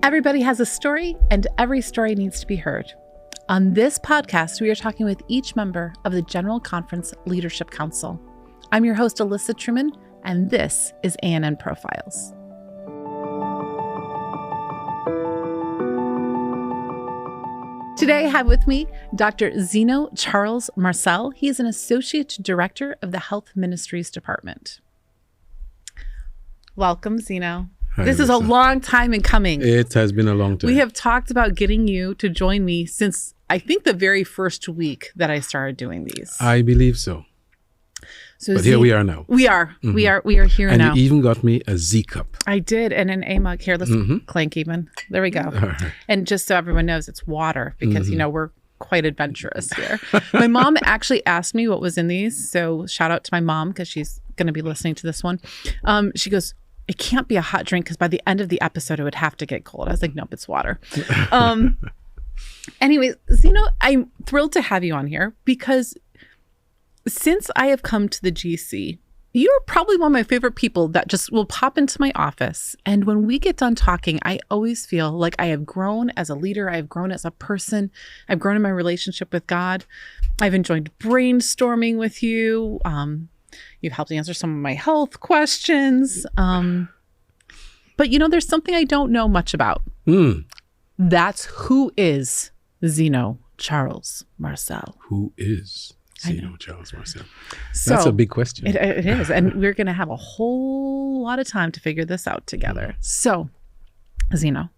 Everybody has a story, and every story needs to be heard. On this podcast, we are talking with each member of the General Conference Leadership Council. I'm your host, Alyssa Truman, and this is ANN Profiles. Today, I have with me Dr. Zeno Charles-Marcel. He is an Associate Director of the Health Ministries Department. Welcome, Zeno. Hi, this is a long time in coming. It has been a long time. We have talked about getting you to join me since, I think, the very first week that I started doing these. I believe so. But here we are now. We are. Mm-hmm. We are here and now. You even got me a Z cup. I did, and an A mug. Here, let's clank even. There we go. Right. And just so everyone knows, it's water because, you know, we're quite adventurous here. My mom actually asked me what was in these. So shout out to my mom because she's going to be listening to this one. She goes, it can't be a hot drink because by the end of the episode, it would have to get cold. I was like, nope, it's water. Anyways, Zeno, I'm thrilled to have you on here because since I have come to the GC, you're probably one of my favorite people that just will pop into my office. And when we get done talking, I always feel like I have grown as a leader. I have grown as a person. I've grown in my relationship with God. I've enjoyed brainstorming with you. You've helped answer some of my health questions. But, you know, there's something I don't know much about. That's who is Zeno Charles-Marcel. Who is Zeno Charles-Marcel? So, that's a big question. It is. And we're going to have a whole lot of time to figure this out together. So, Zeno,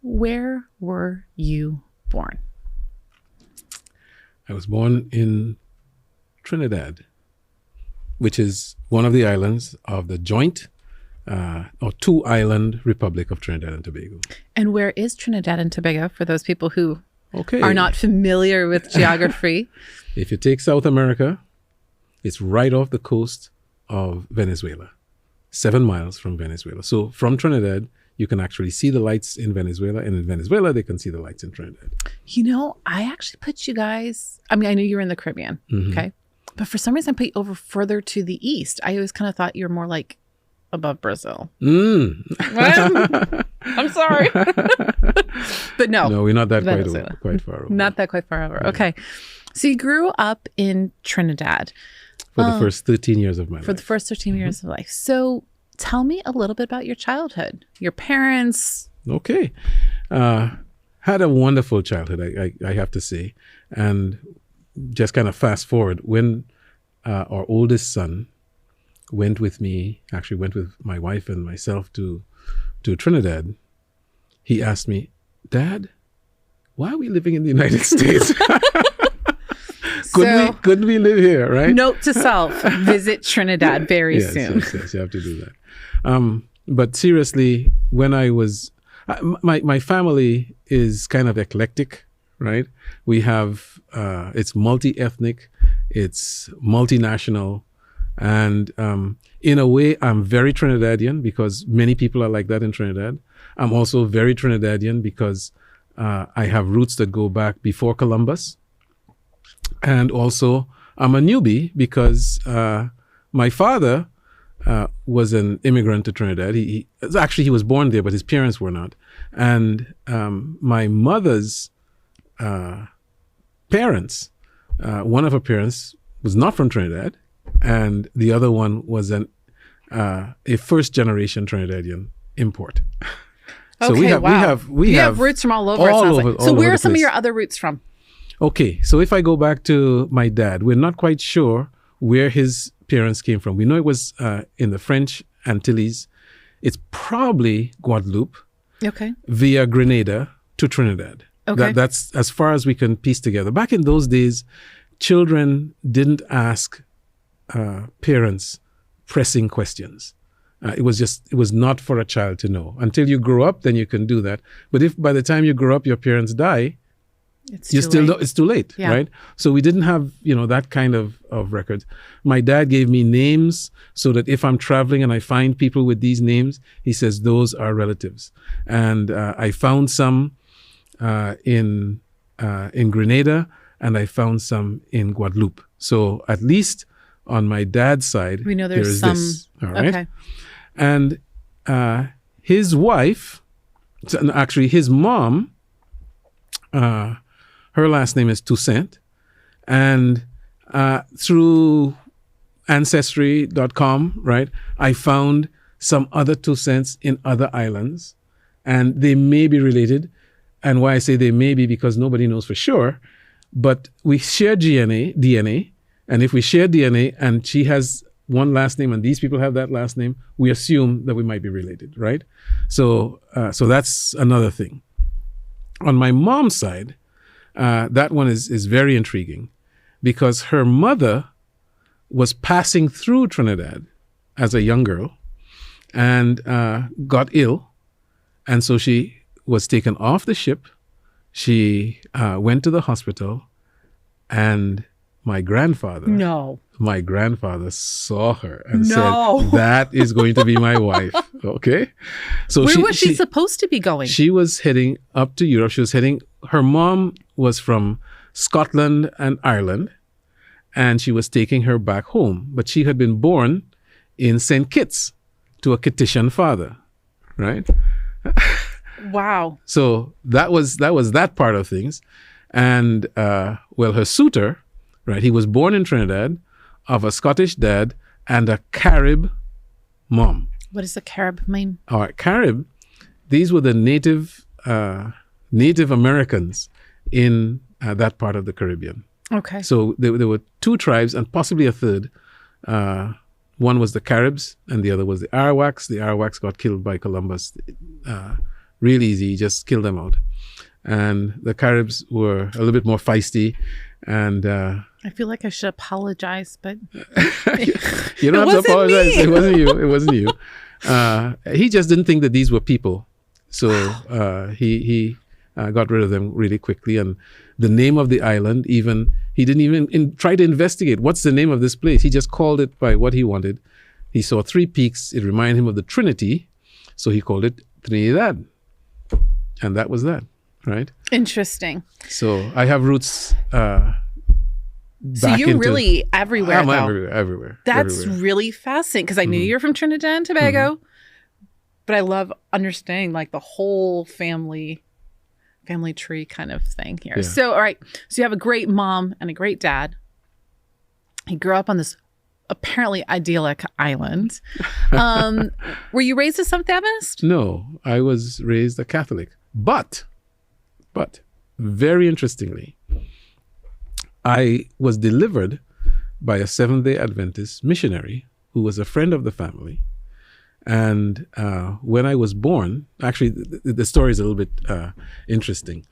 where were you born? I was born in Trinidad, which is one of the islands of the joint or two-island Republic of Trinidad and Tobago. And where is Trinidad and Tobago for those people who are not familiar with geography? If you take South America, it's right off the coast of Venezuela, 7 miles from Venezuela. So from Trinidad, you can actually see the lights in Venezuela, and in Venezuela, they can see the lights in Trinidad. You know, I actually put you guys, I mean, I knew you were in the Caribbean, okay? But for some reason, I put you over further to the east. I always kind of thought you were more like above Brazil. I'm sorry. But no. No, we're not that quite far over. Not that quite far over. Yeah. Okay. So you grew up in Trinidad. For the first 13 years of my life. For the first 13 years of life. So tell me a little bit about your childhood, your parents. Okay. Had a wonderful childhood, I have to say. And just kind of fast forward, when our oldest son went with my wife and myself to Trinidad, he asked me, Dad, why are we living in the United States? Couldn't we live here, right? Note to self, visit Trinidad very soon. Yes, you have to do that. But seriously, when I was, my family is kind of eclectic, right? We have, it's multi-ethnic, it's multinational, and in a way, I'm very Trinidadian because many people are like that in Trinidad. I'm also very Trinidadian because I have roots that go back before Columbus. And also, I'm a newbie because my father was an immigrant to Trinidad. He was born there, but his parents were not. And my mother's parents, one of her parents was not from Trinidad, and the other one was a first-generation Trinidadian import. So okay, we have roots from all over. So where are some of your other roots from? Okay, so if I go back to my dad, we're not quite sure where his parents came from. We know it was in the French Antilles. It's probably Guadeloupe. Okay. Via Grenada to Trinidad. Okay. That's as far as we can piece together. Back in those days, children didn't ask parents pressing questions. It was not for a child to know. Until you grow up, then you can do that. But if by the time you grow up, your parents die, it's too late, yeah. Right? So we didn't have, that kind of records. My dad gave me names so that if I'm traveling and I find people with these names, he says, those are relatives. And I found some in Grenada, and I found some in Guadeloupe. So at least on my dad's side, we know there's some. This, all right? Okay. And his wife So, and actually, his mom, her last name is Toussaint. And through Ancestry.com, right, I found some other Toussaints in other islands. And they may be related. And why I say they may be, because nobody knows for sure. But we share DNA. And if we share DNA and she has one last name and these people have that last name, we assume that we might be related, right? So that's another thing. On my mom's side, that one is very intriguing because her mother was passing through Trinidad as a young girl and got ill. And so she was taken off the ship. She went to the hospital and my grandfather saw her and said, that is going to be my wife. Okay. So where was she supposed to be going? She was heading up to Europe. Her mom was from Scotland and Ireland, and she was taking her back home. But she had been born in St. Kitts to a Kittitian father, right? Wow. So that was that part of things. And her suitor, right, he was born in Trinidad of a Scottish dad and a Carib mom. What does a Carib mean? All right, Carib, these were the Native Americans in that part of the Caribbean. Okay. So there were two tribes and possibly a third. One was the Caribs and the other was the Arawaks. The Arawaks got killed by Columbus real easy, he just killed them out. And the Caribs were a little bit more feisty. And I feel like I should apologize, but you don't have to apologize. It wasn't you. He just didn't think that these were people. So he got rid of them really quickly. And the name of the island, he didn't even try to investigate what's the name of this place. He just called it by what he wanted. He saw 3 peaks. It reminded him of the Trinity. So he called it Trinidad. And that was that, right? Interesting. So I have roots so you're really everywhere, I'm though. everywhere. That's really fascinating because I knew you're from Trinidad and Tobago, but I love understanding like the whole family tree kind of thing here. Yeah. So, all right. So you have a great mom and a great dad. He grew up on this apparently idyllic island. Were you raised a Seventh-day Adventist? No, I was raised a Catholic. But very interestingly, I was delivered by a Seventh-day Adventist missionary who was a friend of the family. And when I was born, actually, the story is a little bit interesting.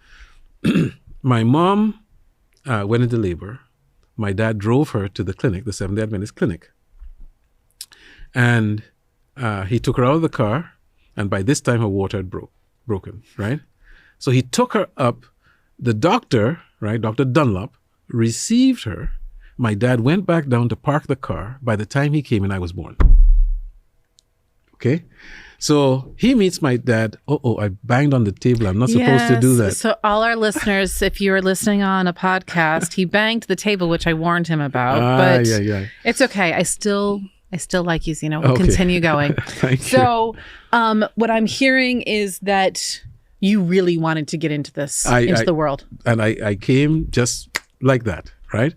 My mom went into labor. My dad drove her to the clinic, the Seventh-day Adventist clinic. And he took her out of the car. And by this time, her water had broken, right? So he took her up. The doctor, right, Dr. Dunlop, received her. My dad went back down to park the car. By the time he came in, I was born. Okay? So he meets my dad. I banged on the table. I'm not supposed to do that. So all our listeners, if you are listening on a podcast, he banged the table, which I warned him about. But it's okay. I still like you, Zeno. We'll continue going. Thank you. So what I'm hearing is that you really wanted to get into this, into the world. And I came just like that, right?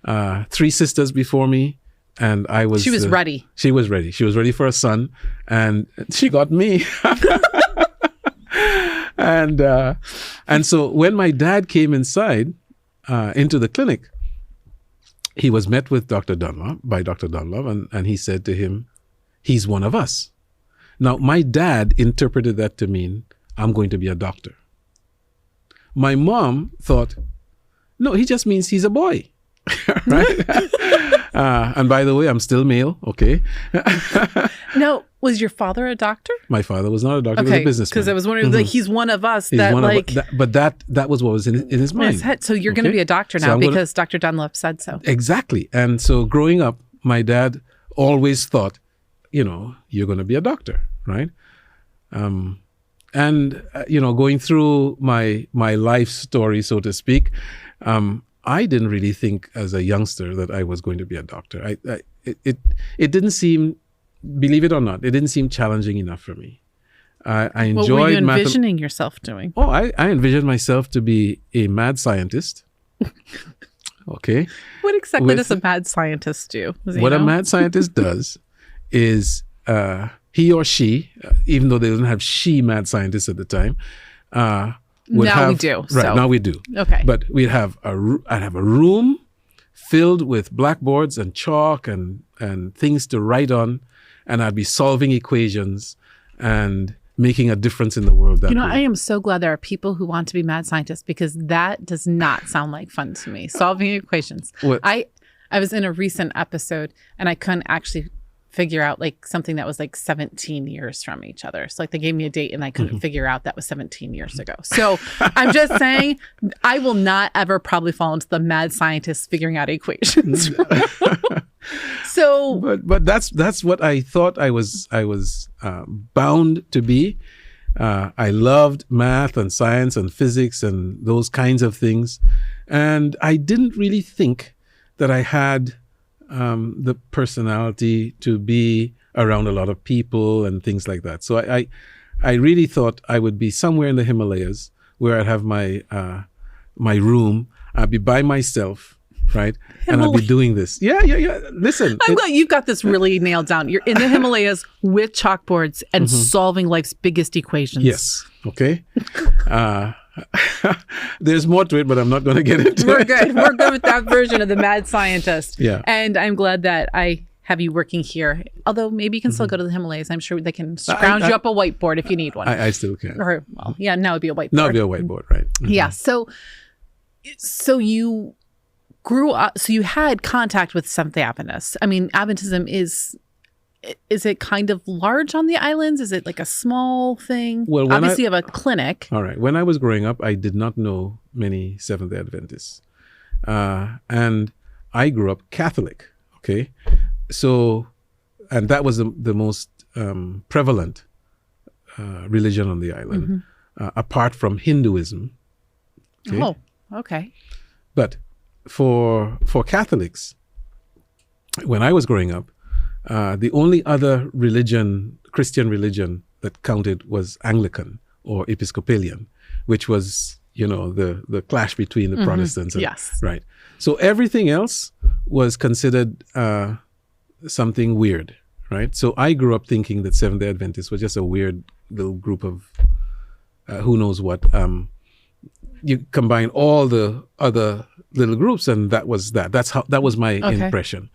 3 sisters before me. And I was... She was ready. She was ready. She was ready for a son. And she got me. And so when my dad came inside into the clinic, he was met with Dr. Dunlop, and he said to him, he's one of us. Now, my dad interpreted that to mean, I'm going to be a doctor. My mom thought, no, he just means he's a boy. Right? And by the way, I'm still male, okay? Now, was your father a doctor? My father was not a doctor, he was a businessman. Because I was wondering, like, he's one of us. That was what was in his mind. So you're going to be a doctor now because Dr. Dunlop said so. Exactly. And so growing up, my dad always thought, you're going to be a doctor, right? Going through my life story, so to speak, I didn't really think as a youngster that I was going to be a doctor. It didn't seem, believe it or not, it didn't seem challenging enough for me. I enjoyed What were you envisioning yourself doing? Oh, I envisioned myself to be a mad scientist. Okay. What exactly does a mad scientist do? What a mad scientist does is he or she, even though they didn't have she mad scientists at the time, we do. Right, now we do. Okay. But I'd have a room filled with blackboards and chalk and things to write on, and I'd be solving equations and making a difference in the world. I am so glad there are people who want to be mad scientists, because that does not sound like fun to me. Solving equations. I was in a recent episode and I couldn't actually figure out like something that was like 17 years from each other. So like they gave me a date and I couldn't figure out that was 17 years ago. So I'm just saying I will not ever probably fall into the mad scientist figuring out equations. So, but that's what I thought I was bound to be. I loved math and science and physics and those kinds of things, and I didn't really think that I had the personality to be around a lot of people and things like that. So I really thought I would be somewhere in the Himalayas where I'd have my room. I'd be by myself. Right. And I'll be doing this. Yeah. Listen. I'm glad you've got this really nailed down. You're in the Himalayas with chalkboards and solving life's biggest equations. Yes. Okay. There's more to it, but I'm not going to get into it. We're good. We're good with that version of the mad scientist. Yeah. And I'm glad that I have you working here. Although maybe you can still go to the Himalayas. I'm sure they can scrounge you up a whiteboard if you need one. I still can. Or, well, yeah, now it'd be a whiteboard. Now it'd be a whiteboard, right? Yeah. So you grew up, so you had contact with Seventh-day Adventists. I mean, Adventism is it kind of large on the islands? Is it like a small thing? Well, obviously you have a clinic. All right. When I was growing up, I did not know many Seventh-day Adventists. And I grew up Catholic. Okay. So, and that was the most prevalent religion on the island, apart from Hinduism. Okay? Oh, okay. But for Catholics, when I was growing up, the only other Christian religion that counted was Anglican or Episcopalian, which was, the clash between the Protestants. And, yes. Right. So everything else was considered something weird, right? So I grew up thinking that Seventh-day Adventists was just a weird little group of who knows what. You combine all the other little groups, and that was that. That was my impression.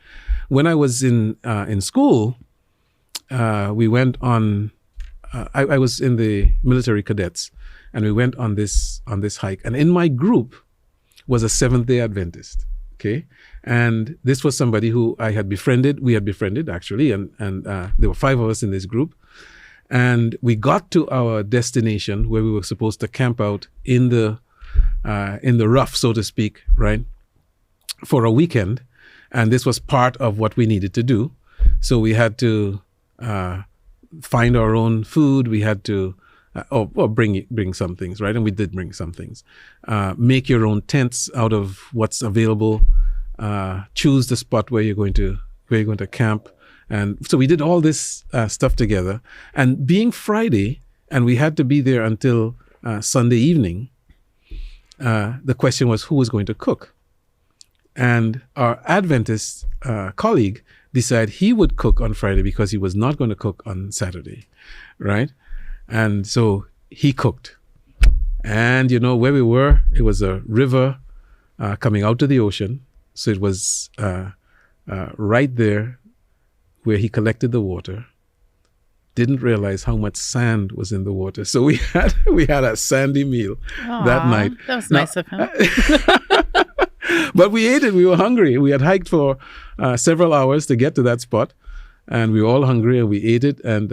When I was in school, we went on. I was in the military cadets, and we went on this hike. And in my group was a Seventh-day Adventist. Okay, and this was somebody who I had befriended. We had befriended actually, and there were 5 of us in this group. And we got to our destination where we were supposed to camp out in the rough, so to speak, right, for a weekend. And this was part of what we needed to do. So we had to find our own food. We had to bring some things, right? And we did bring some things. Make your own tents out of what's available. Choose the spot where you're going to camp. And so we did all this stuff together. And being Friday, and we had to be there until Sunday evening, the question was who was going to cook. And our Adventist colleague decided he would cook on Friday because he was not going to cook on Saturday, right? And so he cooked. And where we were, it was a river coming out to the ocean. So it was right there where he collected the water. Didn't realize how much sand was in the water. So we had a sandy meal that night. That was nice of him. But we ate it. We were hungry. We had hiked for several hours to get to that spot, and we were all hungry, and we ate it. And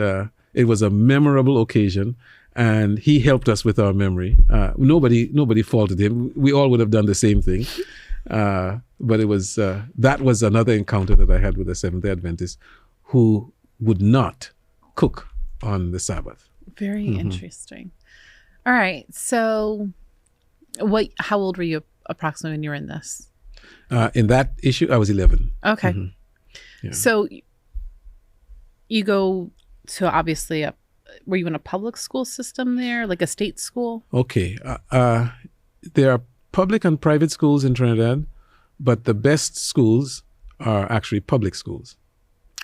it was a memorable occasion. And he helped us with our memory. Nobody faulted him. We all would have done the same thing. But it was that was another encounter that I had with a Seventh-day Adventist who would not cook on the Sabbath. Very interesting. All right. So how old were you approximately when you were in this? In that issue, I was 11. Okay. Yeah. So you go to obviously were you in a public school system there, like a state school? Okay. There are public and private schools in Trinidad, but the best schools are actually public schools.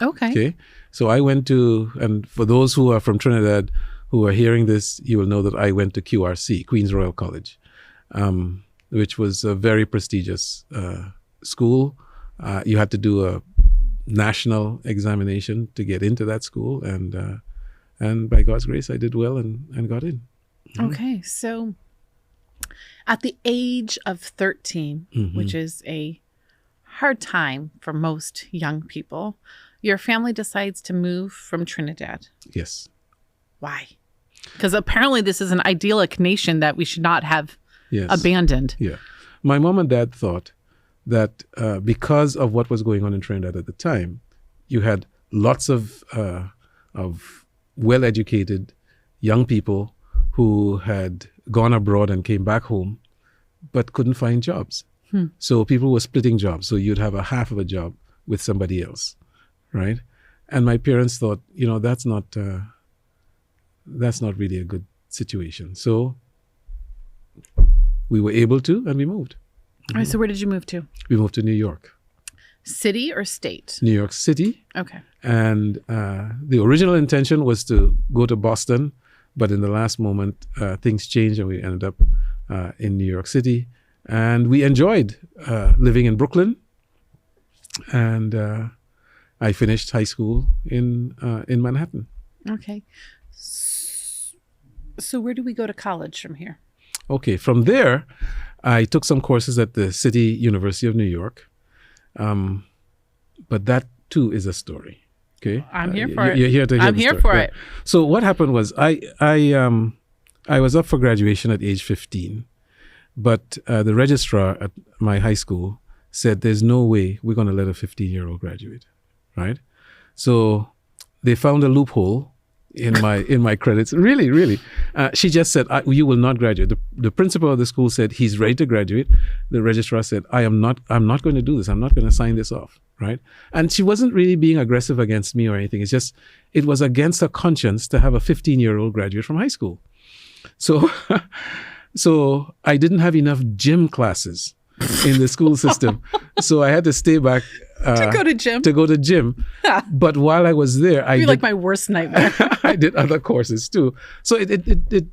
Okay. Okay. So I went to, and for those who are from Trinidad who are hearing this, you will know that I went to QRC, Queen's Royal College, which was a very prestigious school. You had to do a national examination to get into that school, and by God's grace, I did well and got in. Okay. So at the age of 13, which is a hard time for most young people, your family decides to move from Trinidad. Yes. Why? Because apparently this is an idyllic nation that we should not have abandoned. Yeah. My mom and dad thought that because of what was going on in Trinidad at the time, you had lots of well-educated young people who had gone abroad and came back home, but couldn't find jobs. So people were splitting jobs. So you'd have a half of a job with somebody else, right? And my parents thought, that's not really a good situation. So we were able to, and we moved. All right, so where did you move to? We moved to New York. City or state? New York City. Okay. And the original intention was to go to Boston, but in the last moment, things changed and we ended up in New York City. And we enjoyed living in Brooklyn. And I finished high school in Manhattan. Okay. So where do we go to college from here? Okay, from there, I took some courses at the City University of New York. But that too is a story. Okay, I'm here for it. You're here to hear I'm the here story. for Yeah. it. So what happened was I was up for graduation at age 15, but the registrar at my high school said, "There's no way we're going to let a 15-year-old graduate," right? So they found a loophole in my credits. Really. She just said, "You will not graduate." The principal of the school said he's ready to graduate. The registrar said, I'm not going to do this. I'm not going to sign this off." Right. And she wasn't really being aggressive against me or anything. It's just, it was against her conscience to have a 15-year-old graduate from high school. So I didn't have enough gym classes in the school system. So I had to stay back to go to gym. But while I was there, I did, like my worst nightmare. I did other courses too. So at the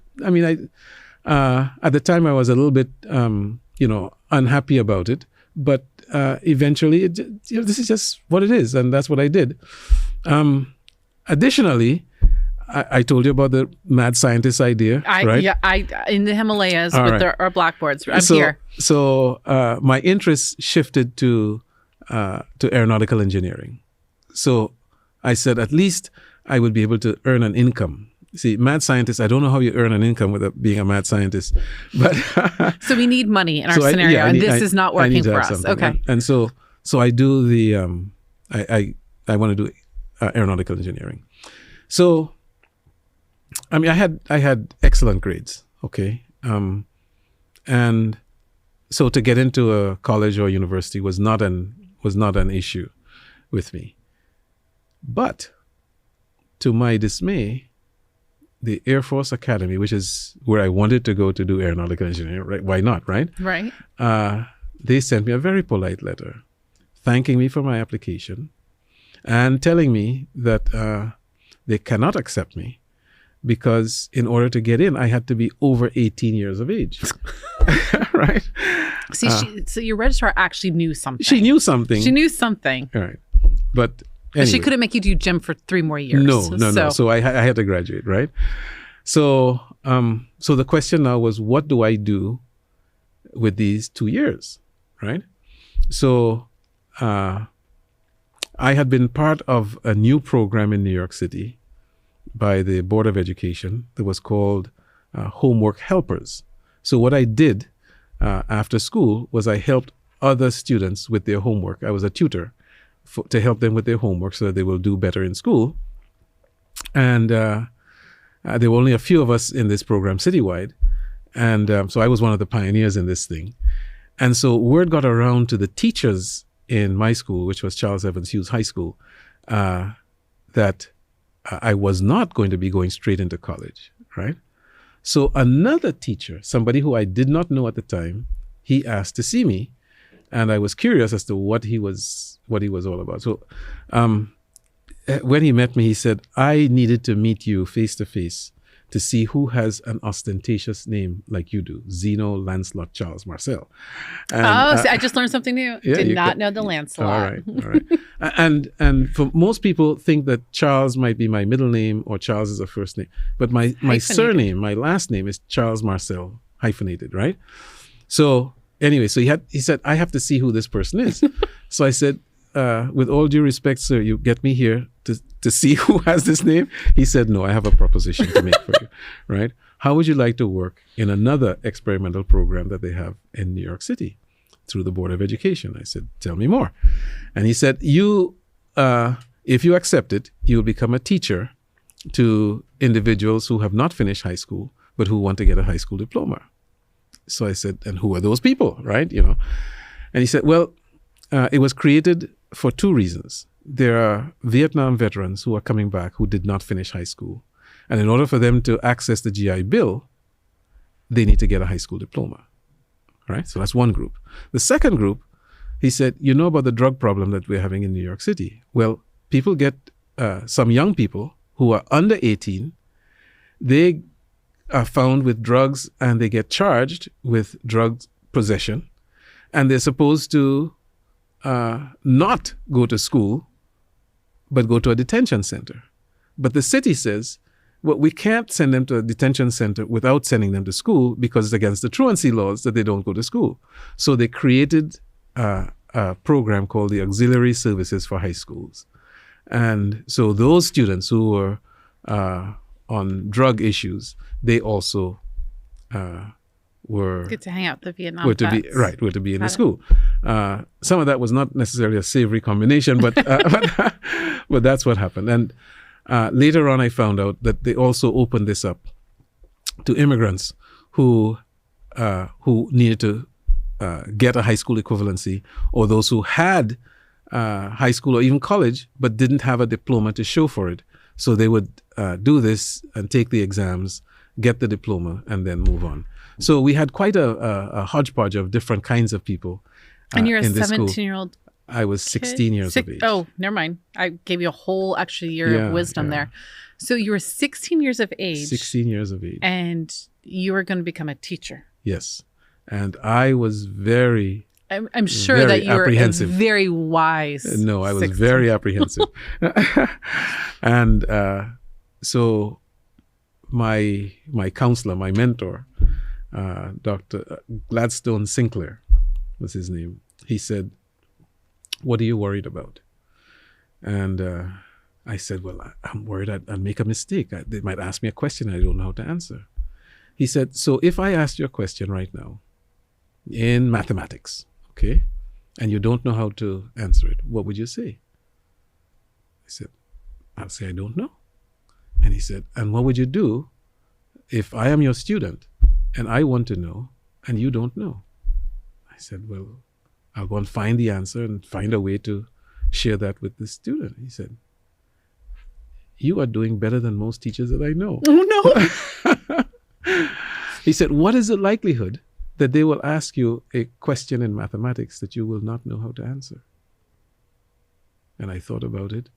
time I was a little bit, unhappy about it, but eventually this is just what it is. And that's what I did. Additionally, I told you about the mad scientist idea, right? Yeah, in the Himalayas with our blackboards. I'm here. So my interest shifted to aeronautical engineering. So I said, at least I would be able to earn an income. See, mad scientists, I don't know how you earn an income without being a mad scientist. But so we need money in our scenario, and this is not working for us. Okay. And so I do the, I want to do aeronautical engineering. So, I had excellent grades, okay? And so to get into a college or university was not an issue with me. But to my dismay, the Air Force Academy, which is where I wanted to go to do aeronautical engineering, right? Why not, right? Right. They sent me a very polite letter thanking me for my application and telling me that they cannot accept me because in order to get in, I had to be over 18 years of age. Right? See, so your registrar actually knew something. She knew something. All right. But anyway. But she couldn't make you do gym for 3 more years. No. So I had to graduate, right? So the question now was, what do I do with these 2 years, right? So I had been part of a new program in New York City by the Board of Education that was called Homework Helpers. So what I did after school was I helped other students with their homework. I was a tutor to help them with their homework so that they will do better in school. And there were only a few of us in this program citywide. And so I was one of the pioneers in this thing. And so word got around to the teachers in my school, which was Charles Evans Hughes High School, that I was not going to be going straight into college, right? So another teacher, somebody who I did not know at the time, he asked to see me, and I was curious as to what he was all about. So when he met me, he said, I needed to meet you face to face to see who has an ostentatious name like you do, Zeno Lancelot Charles-Marcel. See, I just learned something new. Yeah, Did not know the Lancelot. All right. And for most people think that Charles might be my middle name or Charles is a first name. But my surname, my last name is Charles-Marcel, hyphenated, right? So anyway, so he said, I have to see who this person is. So I said, with all due respect, sir, you get me here to see who has this name? He said, no, I have a proposition to make for you, right? How would you like to work in another experimental program that they have in New York City through the Board of Education? I said, tell me more. And he said, if you accept it, you'll become a teacher to individuals who have not finished high school, but who want to get a high school diploma. So I said, and who are those people, right? And he said, well, it was created for two reasons. There are Vietnam veterans who are coming back who did not finish high school. And in order for them to access the GI Bill, they need to get a high school diploma, right? So that's one group. The second group, he said, you know about the drug problem that we're having in New York City. Well, people get, some young people who are under 18, they are found with drugs and they get charged with drug possession. And they're supposed to not go to school, but go to a detention center. But the city says, well, we can't send them to a detention center without sending them to school because it's against the truancy laws that they don't go to school. So they created a program called the Auxiliary Services for High Schools. And so those students who were on drug issues, they also were good to hang out with the Vietnam were to be in the school. Some of that was not necessarily a savory combination, but but that's what happened. And later on, I found out that they also opened this up to immigrants who needed to get a high school equivalency, or those who had high school or even college but didn't have a diploma to show for it. So they would do this and take the exams, get the diploma, and then move on. So we had quite a hodgepodge of different kinds of people. And you're a in this school. 17-year-old I was 16 years of age. Oh, never mind. I gave you a whole extra year of wisdom there. So you were 16 years of age. 16 years of age. And you were going to become a teacher. Yes. And I was very... I'm sure that you were a very wise. No, I was very apprehensive. And so my counselor, my mentor, Dr. Gladstone Sinclair was his name. He said, what are you worried about? And I said, well, I'm worried I'll make a mistake. They might ask me a question I don't know how to answer. He said, so if I asked you a question right now in mathematics, okay, and you don't know how to answer it, what would you say? I said, I'll say I don't know. And he said, and what would you do if I am your student and I want to know and you don't know? I said, well, I'll go and find the answer and find a way to share that with the student. He said, you are doing better than most teachers that I know. Oh, no. He said, what is the likelihood that they will ask you a question in mathematics that you will not know how to answer? And I thought about it.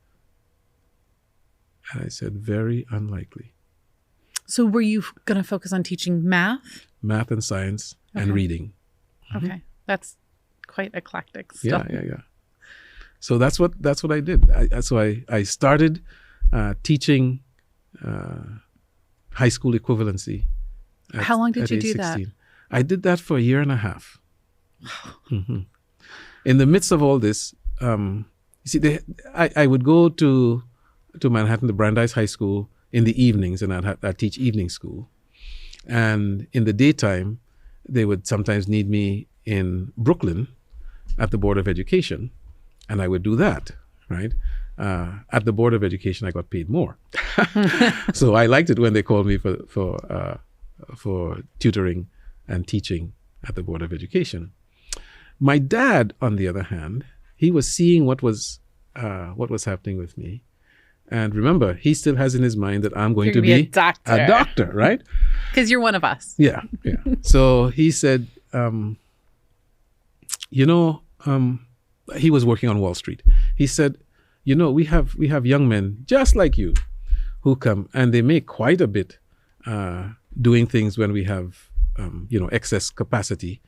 And I said, very unlikely. So were you going to focus on teaching math? Math and science and reading. Okay. That's quite eclectic stuff. Yeah. So that's what I did. I started teaching high school equivalency. How long did you do 16. That? I did that for a year and a half. Mm-hmm. In the midst of all this, you see, I would go to Manhattan, to Brandeis High School in the evenings, and I'd teach evening school. And in the daytime, they would sometimes need me in Brooklyn at the Board of Education, and I would do that, right? At the Board of Education, I got paid more. So I liked it when they called me for tutoring and teaching at the Board of Education. My dad, on the other hand, he was seeing what was happening with me, And remember, he still has in his mind that I'm going You're to gonna be be a doctor. right? Because you're one of us. Yeah. So he said, he was working on Wall Street. He said, we have young men just like you who come, and they make quite a bit doing things when we have, excess capacity,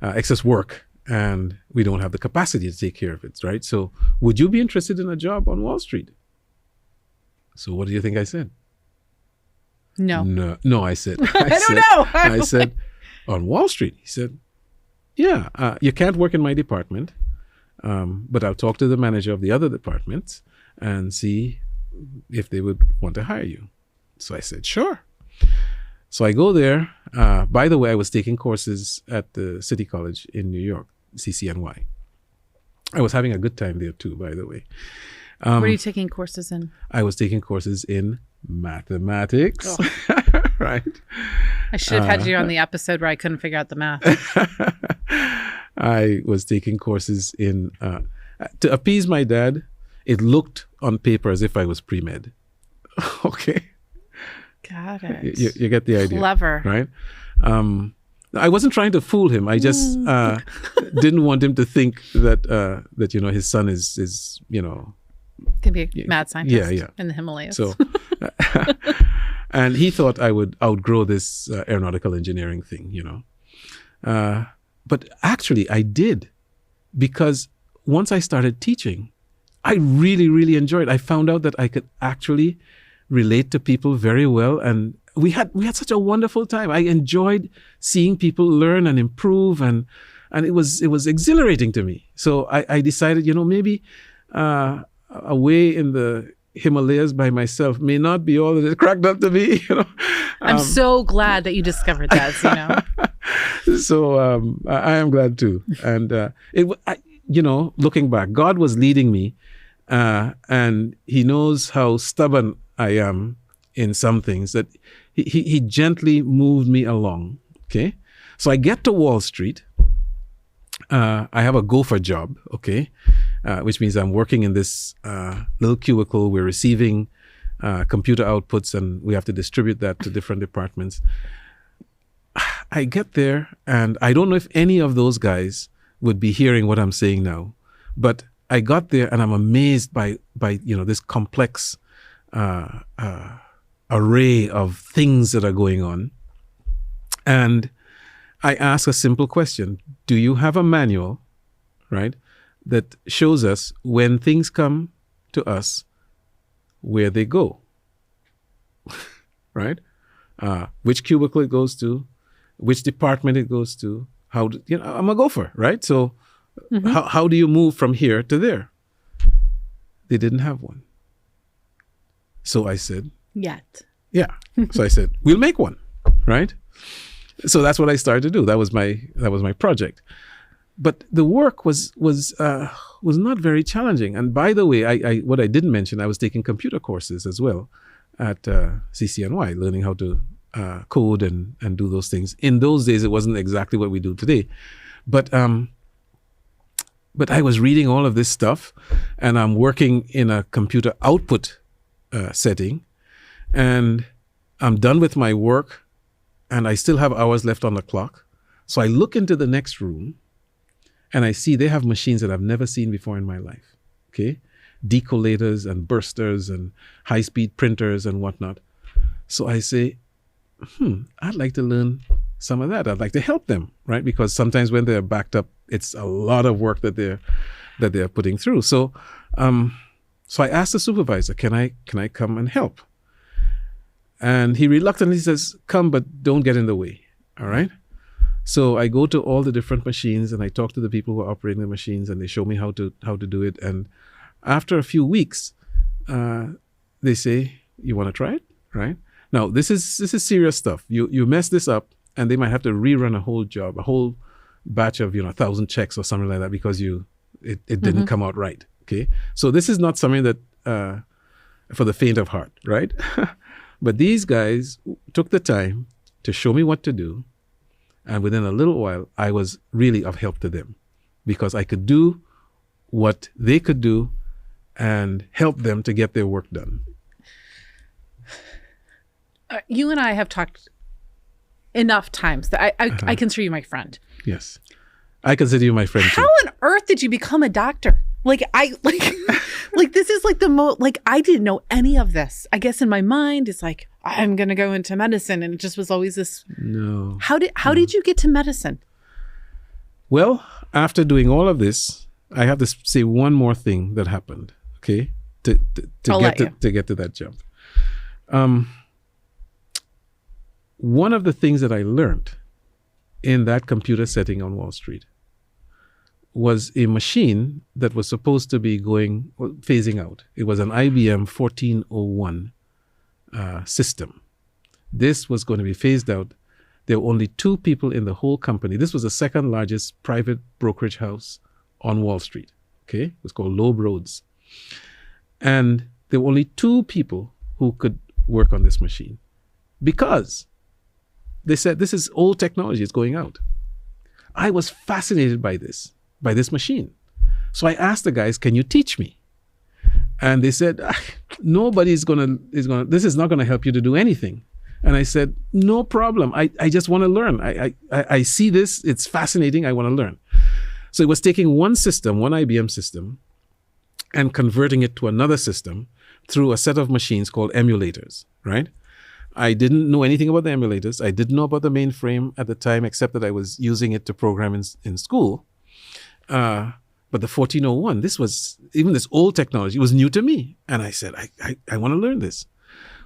excess work, and we don't have the capacity to take care of it, right? So would you be interested in a job on Wall Street? So what do you think I said? No, I said. I don't know. I said, on Wall Street. He said, yeah, you can't work in my department, but I'll talk to the manager of the other departments and see if they would want to hire you. So I said, sure. So I go there. By the way, I was taking courses at the City College in New York, CCNY. I was having a good time there too, by the way. What are you taking courses in? I was taking courses in mathematics. Oh. Right. I should have had you on the episode where I couldn't figure out the math. I was taking courses in, to appease my dad, it looked on paper as if I was pre-med. Okay. Got it. You get the idea. Clever. Right? I wasn't trying to fool him. I just didn't want him to think that his son is can be a mad scientist in the Himalayas. So, and he thought I would outgrow this aeronautical engineering thing, But actually, I did, because once I started teaching, I really, really enjoyed it. I found out that I could actually relate to people very well, and we had such a wonderful time. I enjoyed seeing people learn and improve, and it was exhilarating to me. So I decided, maybe away in the Himalayas by myself may not be all that it cracked up to be. I'm so glad that you discovered that. So I am glad too. And looking back, God was leading me, and He knows how stubborn I am in some things, that He gently moved me along. Okay, so I get to Wall Street. I have a gopher job. Okay. Which means I'm working in this little cubicle. We're receiving computer outputs, and we have to distribute that to different departments. I get there, and I don't know if any of those guys would be hearing what I'm saying now, but I got there, and I'm amazed by this complex array of things that are going on. And I ask a simple question: do you have a manual, right, that shows us when things come to us, where they go, right? Which cubicle it goes to, which department it goes to, I'm a gopher, right? So how do you move from here to there? They didn't have one. So I said, yet. Yeah. So I said, we'll make one, right? So that's what I started to do. That was my project. But the work was not very challenging. And by the way, I what I didn't mention, I was taking computer courses as well at CCNY, learning how to code and do those things. In those days, it wasn't exactly what we do today. But I was reading all of this stuff, and I'm working in a computer output setting, and I'm done with my work, and I still have hours left on the clock. So I look into the next room, and I see they have machines that I've never seen before in my life. Okay, decollators and bursters and high-speed printers and whatnot. So I say, I'd like to learn some of that. I'd like to help them, right? Because sometimes when they're backed up, it's a lot of work that they're putting through. So I asked the supervisor, can I come and help? And he reluctantly says, come, but don't get in the way. All right. So I go to all the different machines, and I talk to the people who are operating the machines, and they show me how to do it. And after a few weeks, they say, you want to try it? Right. Now, this is serious stuff. You mess this up, and they might have to rerun a whole job, a whole batch of 1,000 checks or something like that, because it didn't come out right. Okay. So this is not something that for the faint of heart, right? But these guys took the time to show me what to do. And within a little while, I was really of help to them, because I could do what they could do, and help them to get their work done. You and I have talked enough times that I consider you my friend. Yes. I consider you my friend too. How on earth did you become a doctor? Like this is like the most, like, I didn't know any of this. I guess in my mind, it's like, I'm going to go into medicine. And it just was always this. No. How did you get to medicine? Well, after doing all of this, I have to say one more thing that happened. Okay. To get to that jump. One of the things that I learned in that computer setting on Wall Street was a machine that was supposed to be phasing out. It was an IBM 1401 system. This was going to be phased out. There were only 2 people in the whole company. This was the second largest private brokerage house on Wall Street. Okay, it was called Loeb Rhodes. And there were only 2 people who could work on this machine because they said, this is old technology, it's going out. I was fascinated by this machine. So I asked the guys, can you teach me? And they said, this is not going to help you to do anything. And I said, no problem. I just want to learn. I see this, it's fascinating, I want to learn. So it was taking one IBM system, and converting it to another system through a set of machines called emulators, right? I didn't know anything about the emulators. I didn't know about the mainframe at the time, except that I was using it to program in school. But the 1401, even this old technology was new to me. And I said, I want to learn this.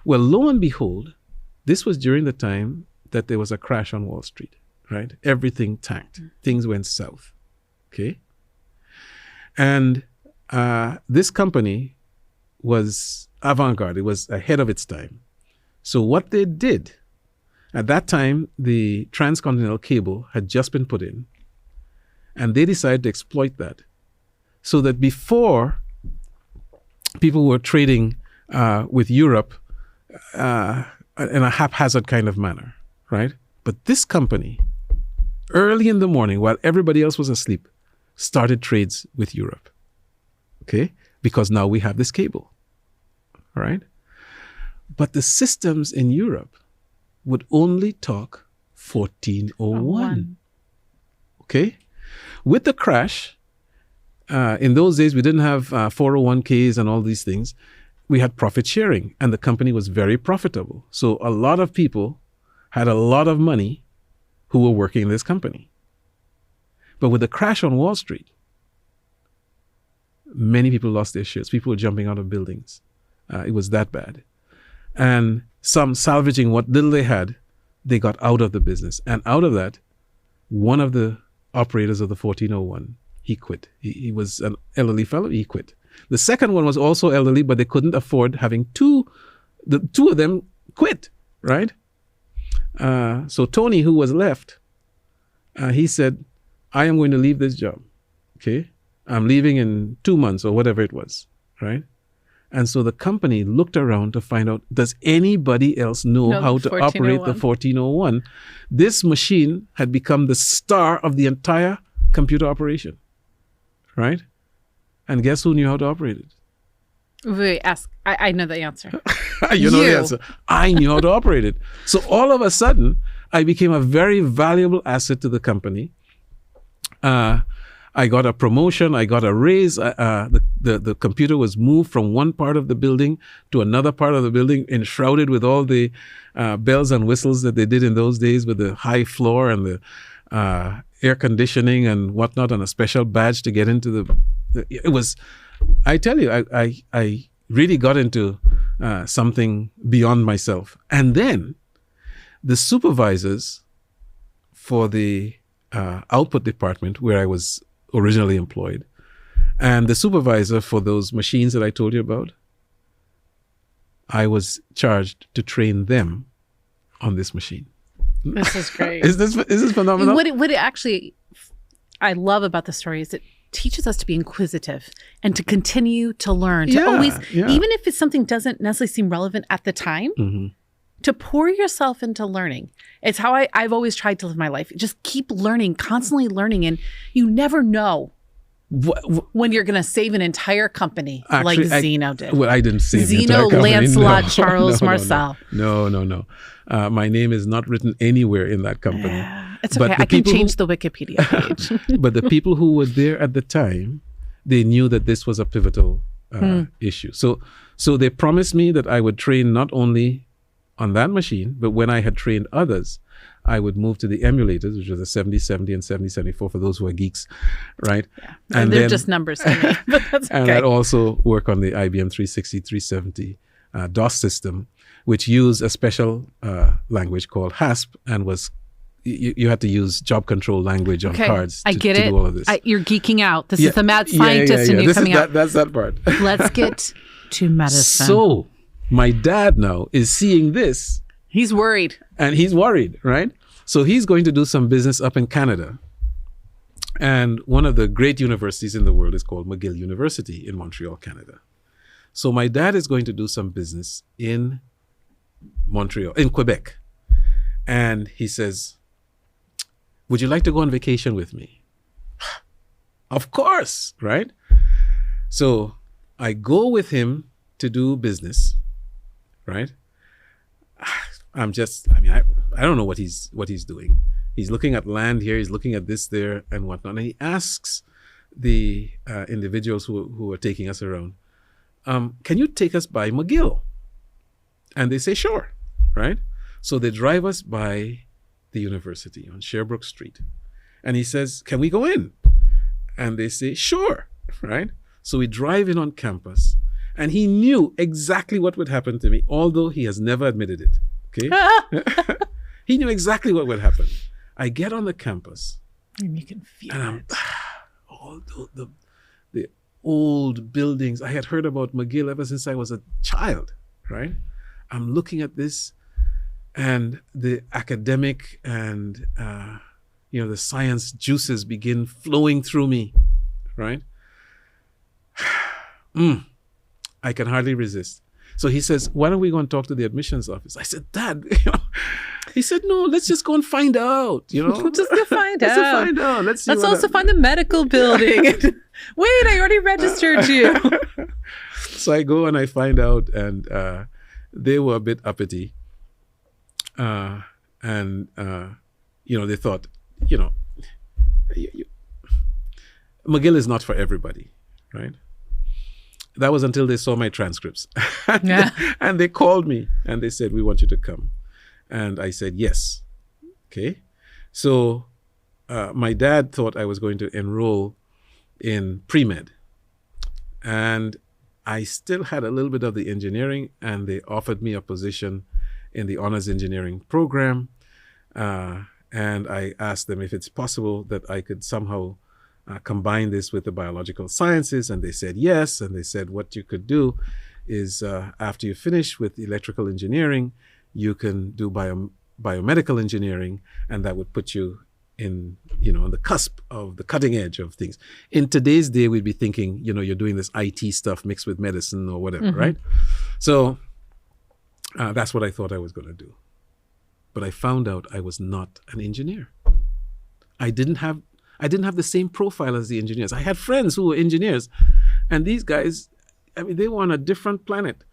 Well, lo and behold, this was during the time that there was a crash on Wall Street, right? Everything tanked. Things went south, okay? And this company was avant-garde. It was ahead of its time. So what they did, at that time, the transcontinental cable had just been put in, and they decided to exploit that. So that before people were trading with Europe in a haphazard kind of manner, right? But this company, early in the morning, while everybody else was asleep, started trades with Europe, okay? Because now we have this cable, all right? But the systems in Europe would only talk 1401. Okay? With the crash, in those days, we didn't have 401ks and all these things. We had profit sharing, and the company was very profitable. So a lot of people had a lot of money who were working in this company. But with the crash on Wall Street, many people lost their shares. People were jumping out of buildings. It was that bad. And some salvaging what little they had, they got out of the business. And out of that, one of the operators of the 1401, he quit. He was an elderly fellow, he quit. The second one was also elderly, but they couldn't afford having two. The 2 of them quit, right? So Tony, who was left, he said, I am going to leave this job, okay? I'm leaving in 2 months or whatever it was, right? And so the company looked around to find out, does anybody else know how to operate the 1401? This machine had become the star of the entire computer operation, right? And guess who knew how to operate it? Wait, ask. I know the answer. You know the answer. I knew how to operate it. So all of a sudden, I became a very valuable asset to the company. I got a promotion. I got a raise. The computer was moved from one part of the building to another part of the building, enshrouded with all the bells and whistles that they did in those days, with the high floor and the air conditioning and whatnot, and a special badge to get into it was, I tell you, I really got into something beyond myself. And then the supervisors for the output department, where I was originally employed, and the supervisor for those machines that I told you about, I was charged to train them on this machine. This is great. Is this phenomenal? What it actually I love about the story is it teaches us to be inquisitive and to continue to learn, to always, even if it's something doesn't necessarily seem relevant at the time, to pour yourself into learning. It's how I've always tried to live my life. Just keep learning, constantly learning, and you never know When you're going to save an entire company like Zeno did. Well, I didn't save Zeno the entire company. Lancelot Charles-Marcel. No. My name is not written anywhere in that company. It's okay. I can change the Wikipedia page. But the people who were there at the time, they knew that this was a pivotal issue. So they promised me that I would train not only on that machine, but when I had trained others, I would move to the emulators, which was a 7070 and 7074 for those who are geeks, right? Yeah. And they're just numbers to me, but that's okay. And I'd also work on the IBM 360, 370 DOS system, which used a special language called HASP and was you had to use job control language on cards to do all of this. You're geeking out. This is the mad scientist in you coming out. That's that part. Let's get to medicine. So my dad now is seeing this. He's worried. And he's worried, right? So he's going to do some business up in Canada. And one of the great universities in the world is called McGill University in Montreal, Canada. So my dad is going to do some business in Quebec. And he says, would you like to go on vacation with me? Of course, right? So I go with him to do business, right? I don't know what he's doing. He's looking at land here, he's looking at this there and whatnot. And he asks the individuals who are taking us around, can you take us by McGill? And they say, sure, right? So they drive us by the university on Sherbrooke Street. And he says, can we go in? And they say, sure, right? So we drive in on campus. And he knew exactly what would happen to me, although he has never admitted it. Okay? He knew exactly what would happen. I get on the campus. And you can feel it. All the old buildings. I had heard about McGill ever since I was a child, right? I'm looking at this and the academic and, the science juices begin flowing through me, right? I can hardly resist. So he says, why don't we go and talk to the admissions office? I said, Dad, he said, no, let's just go and find out, Let's just go find out. Let's find out. Let's also find the medical building. Wait, I already registered you. So I go and I find out, and they were a bit uppity. They thought, McGill is not for everybody, right? That was until they saw my transcripts. And they called me and they said, we want you to come. And I said, yes. Okay. So my dad thought I was going to enroll in pre-med. And I still had a little bit of the engineering, and they offered me a position in the honors engineering program. And I asked them if it's possible that I could somehow combine this with the biological sciences, and they said yes. And they said what you could do is after you finish with electrical engineering, you can do biomedical engineering, and that would put you in, on the cusp of the cutting edge of things. In today's day, we'd be thinking, you're doing this IT stuff mixed with medicine or whatever, right? So that's what I thought I was going to do. But I found out I was not an engineer. I didn't have the same profile as the engineers. I had friends who were engineers, and these guys, they were on a different planet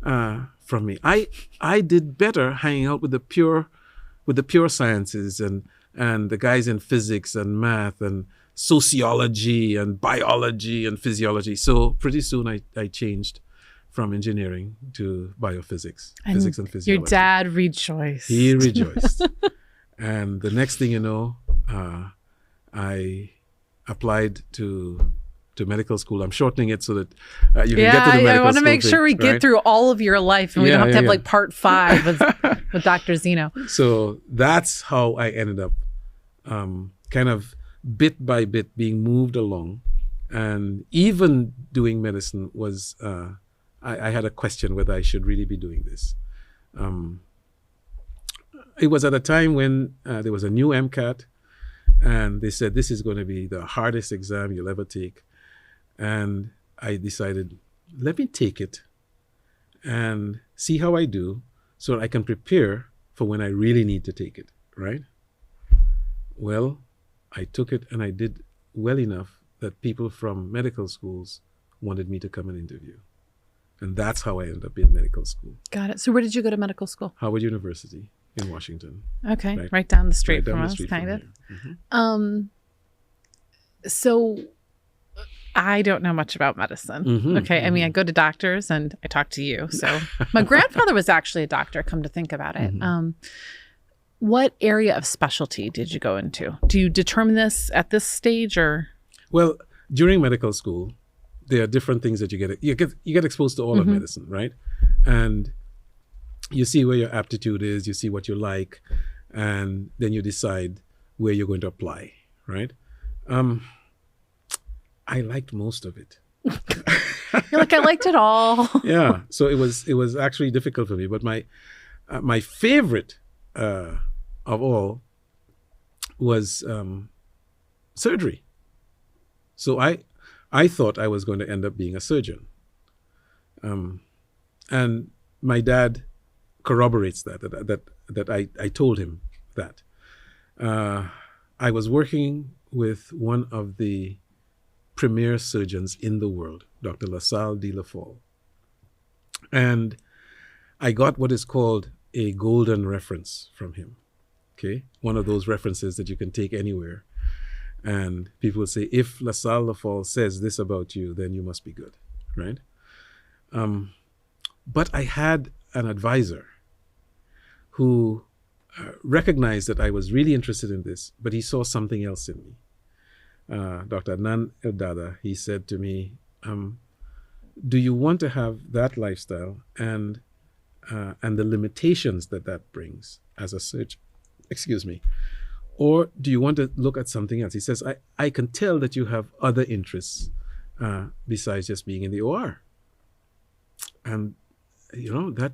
from me. I did better hanging out with the pure sciences and the guys in physics and math and sociology and biology and physiology. So pretty soon I changed from engineering to biophysics, physics and physiology. Your dad rejoiced. He rejoiced. And the next thing you know, I applied to medical school. I'm shortening it so that you can get to the medical school. I want to make sure we get through all of your life, and we don't have to have part 5 with Dr. Zeno. So that's how I ended up kind of bit by bit being moved along. And even doing medicine was, I had a question whether I should really be doing this. It was at a time when there was a new MCAT, and they said, this is going to be the hardest exam you'll ever take. And I decided, let me take it and see how I do so that I can prepare for when I really need to take it, right? Well, I took it and I did well enough that people from medical schools wanted me to come and interview. And that's how I ended up in medical school. Got it. So where did you go to medical school? Howard University in Washington. Okay, right down the street Right down from the us, street kind from of. here. Mhm. So I don't know much about medicine. Okay. I mean, I go to doctors and I talk to you. So my grandfather was actually a doctor, come to think about it. What area of specialty did you go into? Do you determine this at this stage or? Well, during medical school, there are different things that you get exposed to all of medicine, right? And you see where your aptitude is, you see what you like, and then you decide where you're going to apply, right? I liked most of it. You're like, I liked it all. Yeah, so it was actually difficult for me, but my favorite of all was surgery. So I thought I was going to end up being a surgeon, and my dad corroborates that I told him that. I was working with one of the premier surgeons in the world, Dr. LaSalle de la Folle. And I got what is called a golden reference from him, okay? One of those references that you can take anywhere. And people will say, if LaSalle la Folle says this about you, then you must be good, right? But I had an advisor who recognized that I was really interested in this, but he saw something else in me. Dr. Adnan Eldada, he said to me, do you want to have that lifestyle and the limitations that brings as a surgeon, or do you want to look at something else? He says, I can tell that you have other interests besides just being in the OR. And, that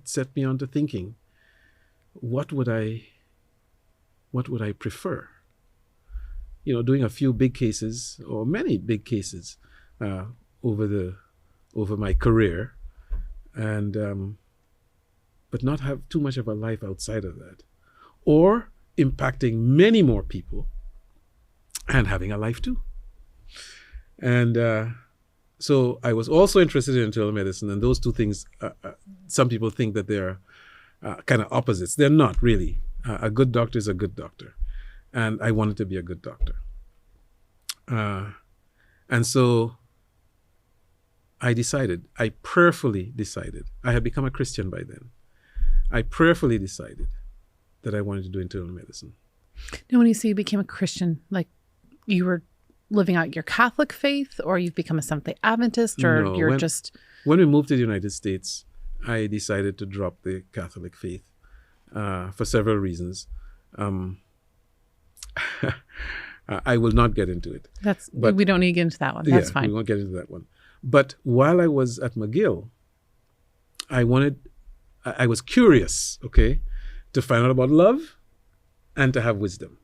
set me on to thinking, what would I prefer? Doing a few big cases or many big cases over my career, and but not have too much of a life outside of that, or impacting many more people and having a life too. And so I was also interested in internal medicine, and those two things, some people think that they're kind of opposites. They're not really. A good doctor is a good doctor. And I wanted to be a good doctor. And so I prayerfully decided, I had become a Christian by then. I prayerfully decided that I wanted to do internal medicine. Now, when you say you became a Christian, like you were living out your Catholic faith, or you've become a Seventh-day Adventist, or No, you're when we moved to the United States, I decided to drop the Catholic faith for several reasons. I will not get into it. But we don't need to get into that one. That's fine. We won't get into that one. But while I was at McGill, I was curious, okay, to find out about love and to have wisdom.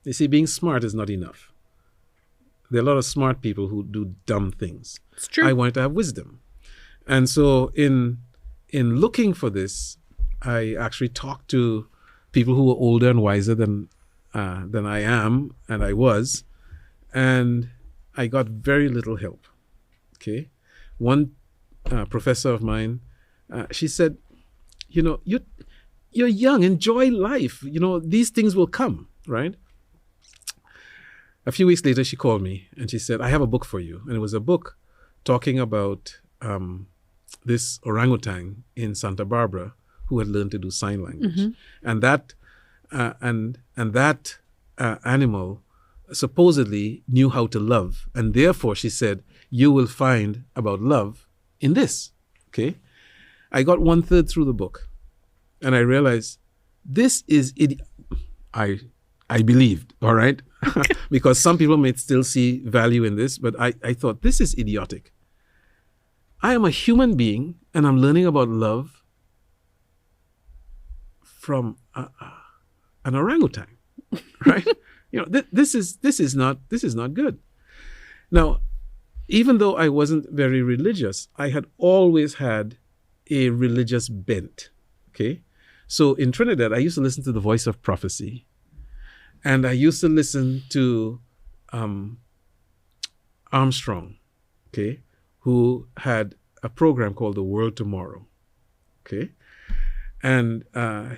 You see, being smart is not enough. There are a lot of smart people who do dumb things. It's true. I wanted to have wisdom. And so in looking for this, I actually talked to people who were older and wiser than I am, and I was, and I got very little help. Okay, one professor of mine, she said, you're young, enjoy life. These things will come, right? A few weeks later, she called me and she said, I have a book for you, and it was a book talking about this orangutan in Santa Barbara who had learned to do sign language, and that animal supposedly knew how to love, and therefore she said, you will find about love in this. Okay, I got 1/3 through the book, and I realized this is I believed, all right, because some people may still see value in this, but I thought this is idiotic. I am a human being, and I'm learning about love from an orangutan, right? This is not good. Now, even though I wasn't very religious, I had always had a religious bent. Okay, so in Trinidad, I used to listen to the Voice of Prophecy, and I used to listen to Armstrong, okay, who had a program called The World Tomorrow, okay? And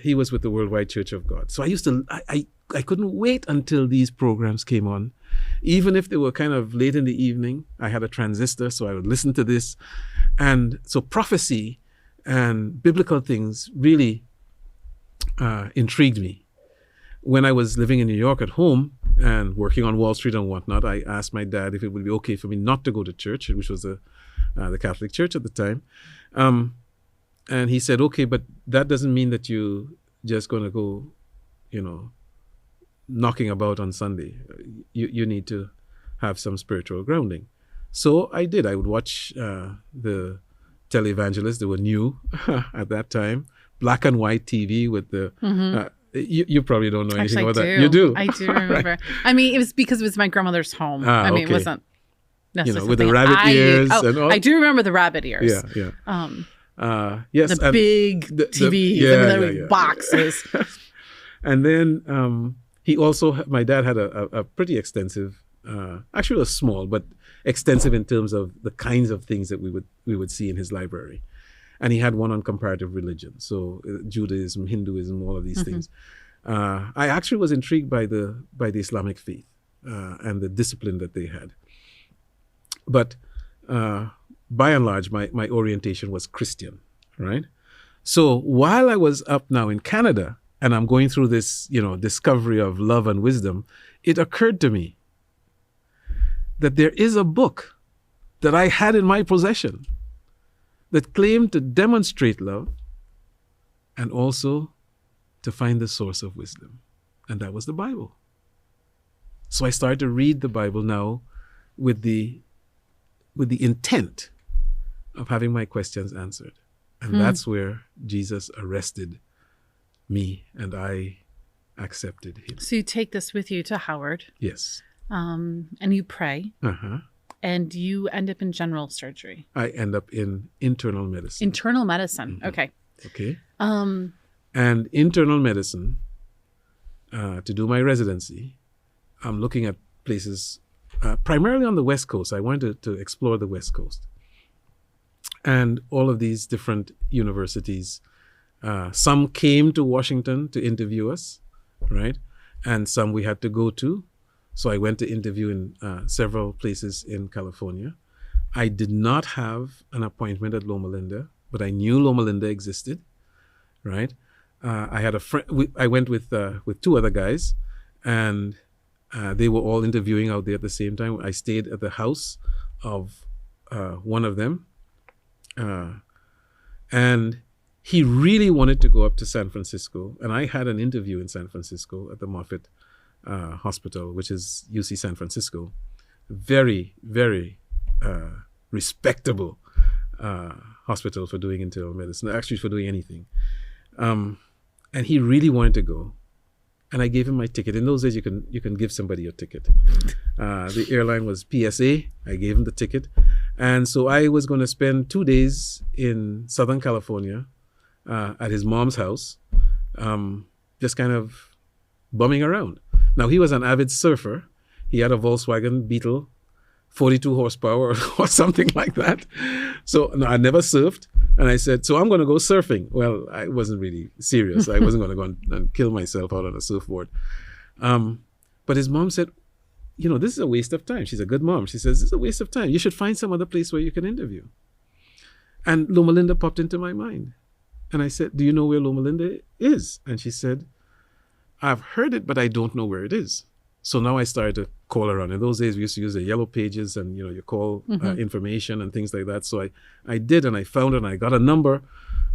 he was with the Worldwide Church of God. So I couldn't wait until these programs came on. Even if they were kind of late in the evening, I had a transistor, so I would listen to this. And so prophecy and biblical things really intrigued me. When I was living in New York at home and working on Wall Street and whatnot, I asked my dad if it would be okay for me not to go to church, which was the Catholic Church at the time. And he said, okay, but that doesn't mean that you just going to go, knocking about on Sunday. You need to have some spiritual grounding. So I did. I would watch the televangelists. They were new at that time. Black and white TV with the... You probably don't know anything about that. You do. I do remember. Right. I mean, it was because it was my grandmother's home. It wasn't necessarily... with the rabbit ears and all. I do remember the rabbit ears. Yeah. Yes. The big TVs and boxes. And then my dad had a pretty extensive, actually it was small, but extensive in terms of the kinds of things that we would see in his library. And he had one on comparative religion. So Judaism, Hinduism, all of these things. I actually was intrigued by the Islamic faith and the discipline that they had. But by and large, my orientation was Christian, right? So while I was up now in Canada and I'm going through this, discovery of love and wisdom, it occurred to me that there is a book that I had in my possession that claimed to demonstrate love and also to find the source of wisdom. And that was the Bible. So I started to read the Bible now with the intent of having my questions answered. And that's where Jesus arrested me and I accepted him. So you take this with you to Howard. Yes. And you pray. Uh-huh. And you end up in general surgery. I end up in internal medicine. Internal medicine. Mm-hmm. Okay. Okay. And internal medicine, to do my residency, I'm looking at places primarily on the West Coast. I wanted to explore the West Coast. And all of these different universities, some came to Washington to interview us, right? And some we had to go to. So I went to interview in several places in California. I did not have an appointment at Loma Linda, but I knew Loma Linda existed, right? I had a friend. I went with two other guys, and they were all interviewing out there at the same time. I stayed at the house of one of them, and he really wanted to go up to San Francisco, and I had an interview in San Francisco at the Moffitt Hospital, which is UC San Francisco. Very, very respectable hospital for doing internal medicine, actually for doing anything. And he really wanted to go. And I gave him my ticket. In those days, you can give somebody your ticket. The airline was PSA. I gave him the ticket. And so I was going to spend 2 days in Southern California at his mom's house, just kind of bumming around. Now, he was an avid surfer. He had a Volkswagen Beetle, 42 horsepower or something like that. So no, I never surfed. And I said, so I'm going to go surfing. Well, I wasn't really serious. I wasn't going to go and kill myself out on a surfboard. But his mom said, this is a waste of time. She's a good mom. She says, this is a waste of time. You should find some other place where you can interview. And Loma Linda popped into my mind. And I said, do you know where Loma Linda is? And she said, I've heard it, but I don't know where it is. So now I started to call around. In those days, we used to use the yellow pages and, you call information and things like that. So I did, and I found it, and I got a number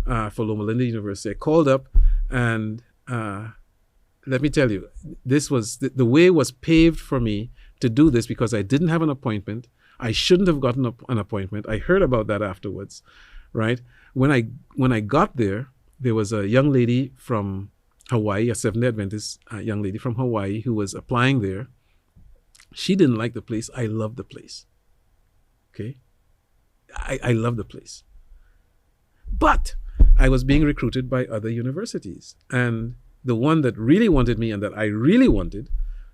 for Loma Linda University. I called up, and let me tell you, this was, the way was paved for me to do this because I didn't have an appointment. I shouldn't have gotten an appointment. I heard about that afterwards, right? When I got there, there was a young lady from Hawaii, a Seventh-day Adventist young lady from Hawaii who was applying there. She didn't like the place. I loved the place. Okay? I loved the place. But I was being recruited by other universities. And the one that really wanted me and that I really wanted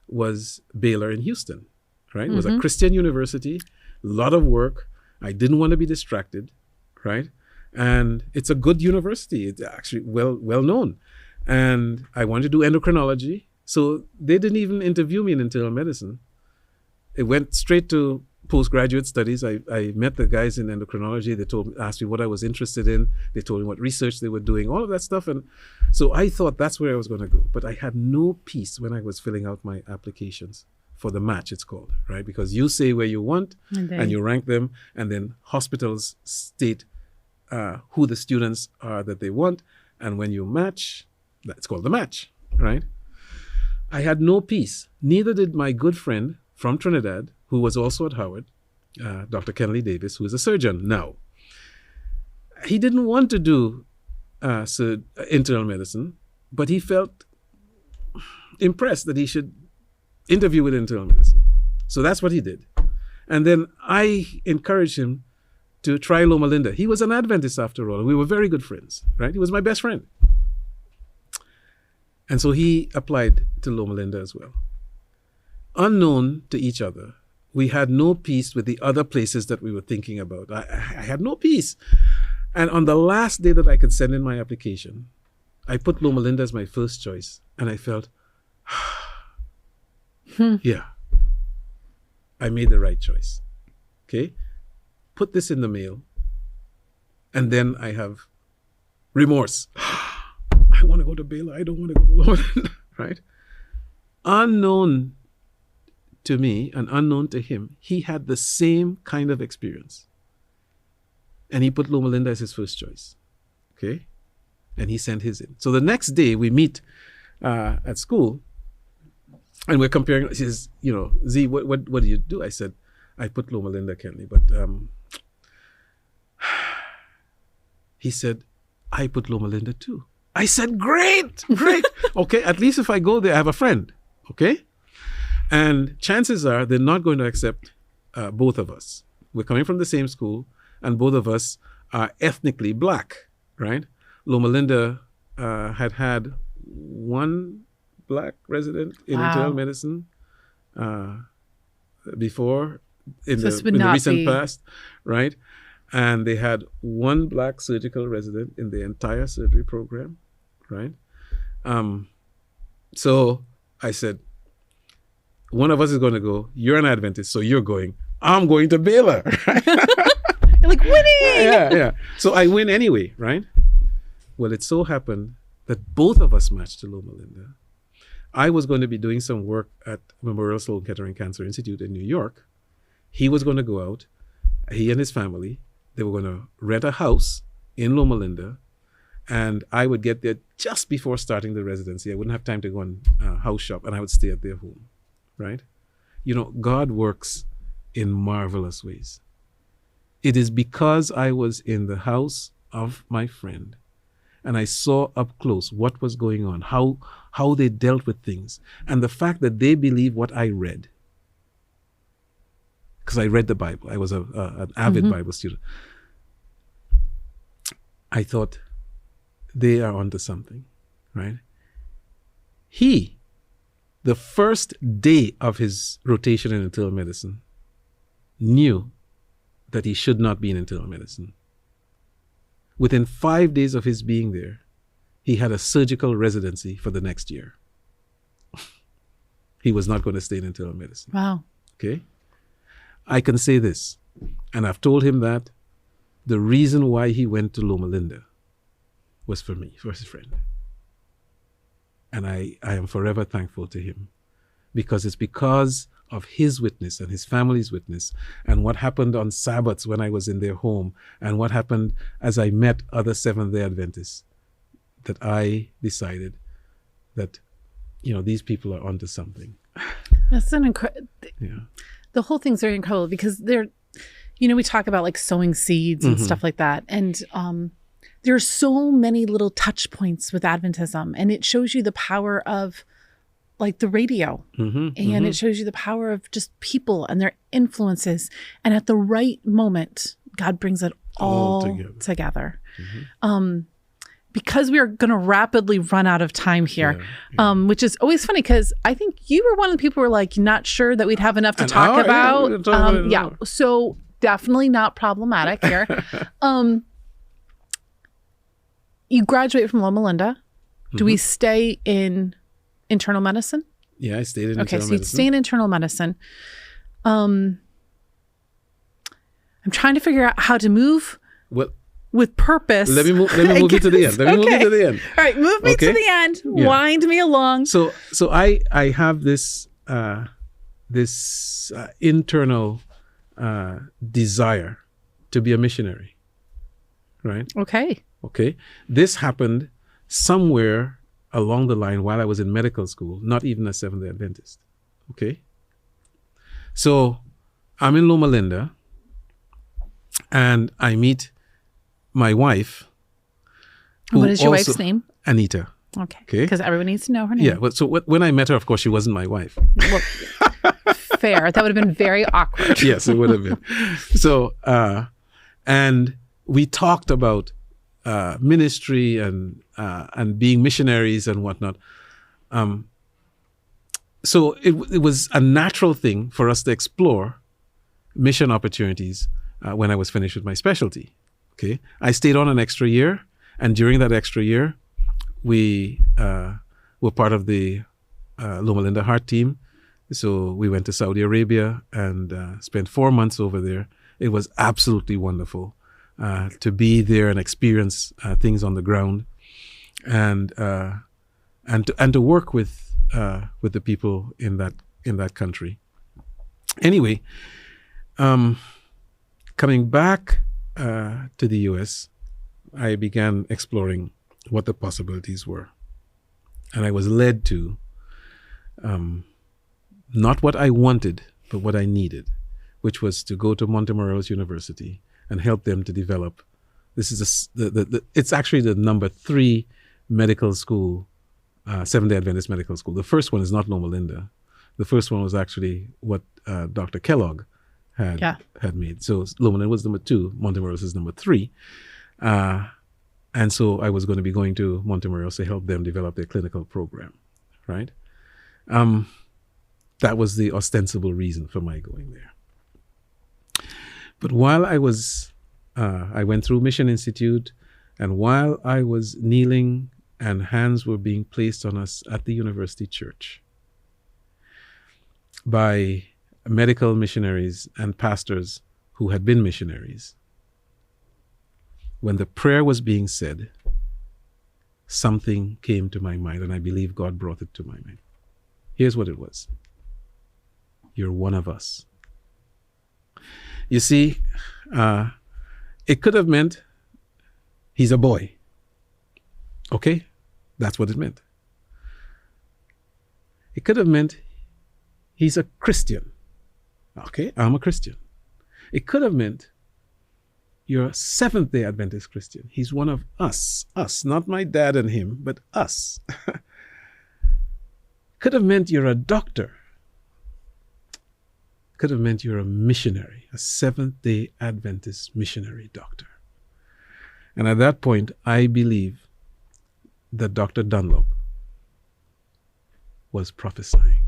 was Baylor in Houston, right? It was a Christian university, a lot of work. I didn't want to be distracted, right? And it's a good university. It's actually well known. And I wanted to do endocrinology. So they didn't even interview me in internal medicine. It went straight to postgraduate studies. I met the guys in endocrinology. They asked me what I was interested in. They told me what research they were doing, all of that stuff. And so I thought that's where I was going to go. But I had no peace when I was filling out my applications for the match, it's called, right? Because you say where you want and you rank them, and then hospitals state who the students are that they want. And when you match, that's called the match, right? I had no peace. Neither did my good friend from Trinidad, who was also at Howard, Dr. Kenley Davis, who is a surgeon now. He didn't want to do internal medicine, but he felt impressed that he should interview with internal medicine. So that's what he did. And then I encouraged him to try Loma Linda. He was an Adventist after all. We were very good friends, right? He was my best friend. And so he applied to Loma Linda as well. Unknown to each other, we had no peace with the other places that we were thinking about. I had no peace. And on the last day that I could send in my application, I put Loma Linda as my first choice. And I felt, yeah, I made the right choice. Okay? Put this in the mail. And then I have remorse. I want to go to Baylor. I don't want to go to Loma Linda, right? Unknown to me and unknown to him, he had the same kind of experience. And he put Loma Linda as his first choice. Okay? And he sent his in. So the next day we meet at school and we're comparing. He says, Z, what do you do? I said, I put Loma Linda, Kenley. But he said, I put Loma Linda too. I said, great. Okay, at least if I go there, I have a friend. Okay? And chances are they're not going to accept both of us. We're coming from the same school, and both of us are ethnically black, right? Loma Linda had one black resident in internal medicine before in the recent past, right? And they had one black surgical resident in the entire surgery program, right? So I said, one of us is going to go. You're an Adventist, so you're going. I'm going to Baylor. Right? You're like, winning! Yeah. So I win anyway, right? Well, it so happened that both of us matched to Loma Linda. I was going to be doing some work at Memorial Sloan Kettering Cancer Institute in New York. He was going to go out. He and his family, they were going to rent a house in Loma Linda, and I would get there just before starting the residency. I wouldn't have time to go and house shop, and I would stay at their home, right? God works in marvelous ways. It is because I was in the house of my friend and I saw up close what was going on, how they dealt with things, and the fact that they believe what I read. Because I read the Bible. I was an avid Bible student. I thought, they are onto something, right? He, the first day of his rotation in internal medicine, knew that he should not be in internal medicine. Within 5 days of his being there, he had a surgical residency for the next year. He was not going to stay in internal medicine. Wow. Okay? I can say this, and I've told him that the reason why he went to Loma Linda was for me, for his friend. And I am forever thankful to him, because it's because of his witness and his family's witness and what happened on Sabbaths when I was in their home and what happened as I met other Seventh-day Adventists that I decided that, these people are onto something. That's an incredible... Yeah. The whole thing's very incredible because we talk about like sowing seeds and stuff like that. And there are so many little touch points with Adventism, and it shows you the power of like the radio, and it shows you the power of just people and their influences. And at the right moment, God brings it all together. because we are going to rapidly run out of time here, which is always funny because I think you were one of the people who were like not sure that we'd have enough to talk about. So definitely not problematic here. You graduate from Loma Linda. Do we stay in internal medicine? Yeah, I stayed in internal medicine. Okay, so you'd stay in internal medicine. I'm trying to figure out how to move with purpose. Let me move you to the end. Let me move you to the end. All right, move me to the end. Yeah. Wind me along. So I have this internal desire to be a missionary, right? Okay. This happened somewhere along the line while I was in medical school, not even a Seventh-day Adventist. Okay. So I'm in Loma Linda and I meet my wife. What is your wife's name? Anita. Okay. Because everyone needs to know her name. Yeah. Well, so when I met her, of course, she wasn't my wife. Well, fair. That would have been very awkward. Yes, it would have been. So, and we talked about ministry and being missionaries and whatnot. So it was a natural thing for us to explore mission opportunities when I was finished with my specialty. Okay, I stayed on an extra year, and during that extra year, we were part of the Loma Linda Heart team. So we went to Saudi Arabia and spent 4 months over there. It was absolutely wonderful to be there and experience things on the ground, and to work with the people in that country. Anyway, coming back to the U.S., I began exploring what the possibilities were, and I was led to not what I wanted, but what I needed, which was to go to Montemorelos University and help them to develop. This is it's actually the number 3 medical school, Seventh-day Adventist medical school. The first one is not Loma Linda. The first one was actually what Dr. Kellogg had made. So Loma Linda was number 2, Montemorelos is number 3. And so I was going to be going to Montemorelos to help them develop their clinical program, right? That was the ostensible reason for my going there. But while I went through Mission Institute, and while I was kneeling and hands were being placed on us at the university church by medical missionaries and pastors who had been missionaries, when the prayer was being said, something came to my mind, and I believe God brought it to my mind. Here's what it was. You're one of us. You see, it could have meant he's a boy. Okay? That's what it meant. It could have meant he's a Christian. Okay? I'm a Christian. It could have meant you're a Seventh-day Adventist Christian. He's one of us. Us. Not my dad and him, but us. Could have meant you're a doctor. Could have meant you're a missionary, a Seventh-day Adventist missionary doctor. And at that point, I believe that Dr. Dunlop was prophesying.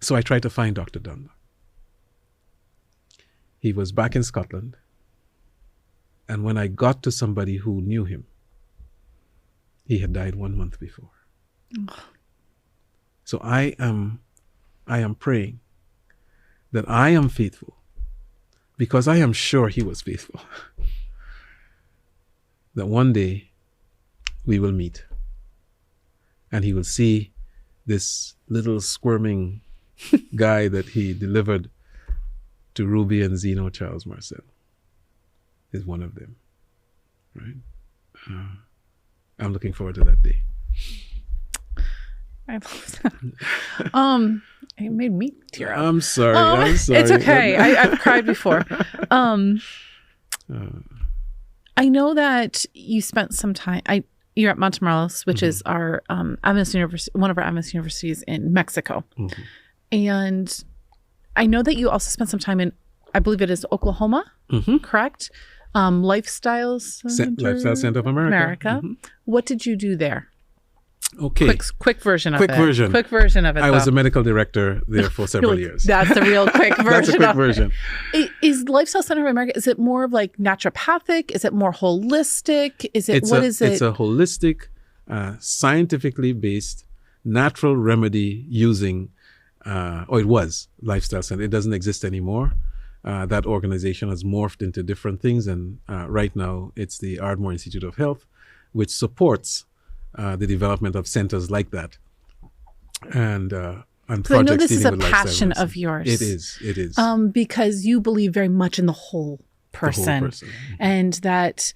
So I tried to find Dr. Dunlop. He was back in Scotland. And when I got to somebody who knew him, he had died 1 month before. Oh. So I am praying that I am faithful, because I am sure he was faithful, that one day we will meet and he will see this little squirming guy that he delivered to Ruby and Zeno Charles-Marcel is one of them, right? I'm looking forward to that day. I love that. It made me tear up. I'm sorry. It's okay. I've cried before. I know that you spent some time. You're at Montemorelos, which is our Adventist university, one of our Adventist universities in Mexico, and I know that you also spent some time in, I believe it is Oklahoma, correct? Lifestyle Center of America. Mm-hmm. What did you do there? Okay. Quick version of it. Quick version of it. I was a medical director there for several years. That's a real quick version. That's a quick version. Is Lifestyle Center of America, is it more of like naturopathic? Is it more holistic? Is it, It's a holistic, scientifically based, natural remedy using, it was Lifestyle Center. It doesn't exist anymore. That organization has morphed into different things. And right now it's the Ardmore Institute of Health, which supports the development of centers like that, and projects. I know this is a with passion of yours. It is. Because you believe very much in the whole person, and that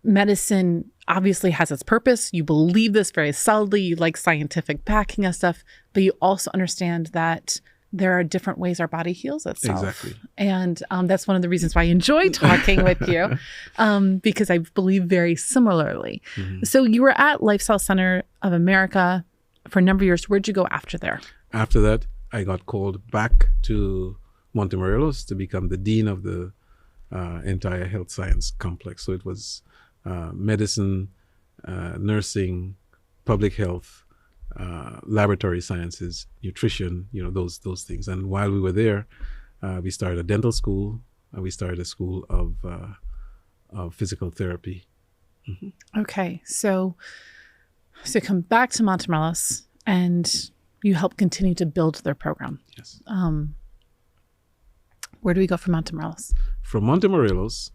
medicine obviously has its purpose. You believe this very solidly. You like scientific backing of stuff, but you also understand that there are different ways our body heals itself. Exactly. And that's one of the reasons why I enjoy talking with you, because I believe very similarly. Mm-hmm. So you were at Lifestyle Center of America for a number of years. Where'd you go after there? After that, I got called back to Montemorelos to become the dean of the entire health science complex. So it was medicine, nursing, public health, laboratory sciences, nutrition, those things. And while we were there, we started a dental school. We started a school of physical therapy. Mm-hmm. Okay, so come back to Montemorelos, and you help continue to build their program. Yes. Where do we go from Montemorelos? From Montemorelos,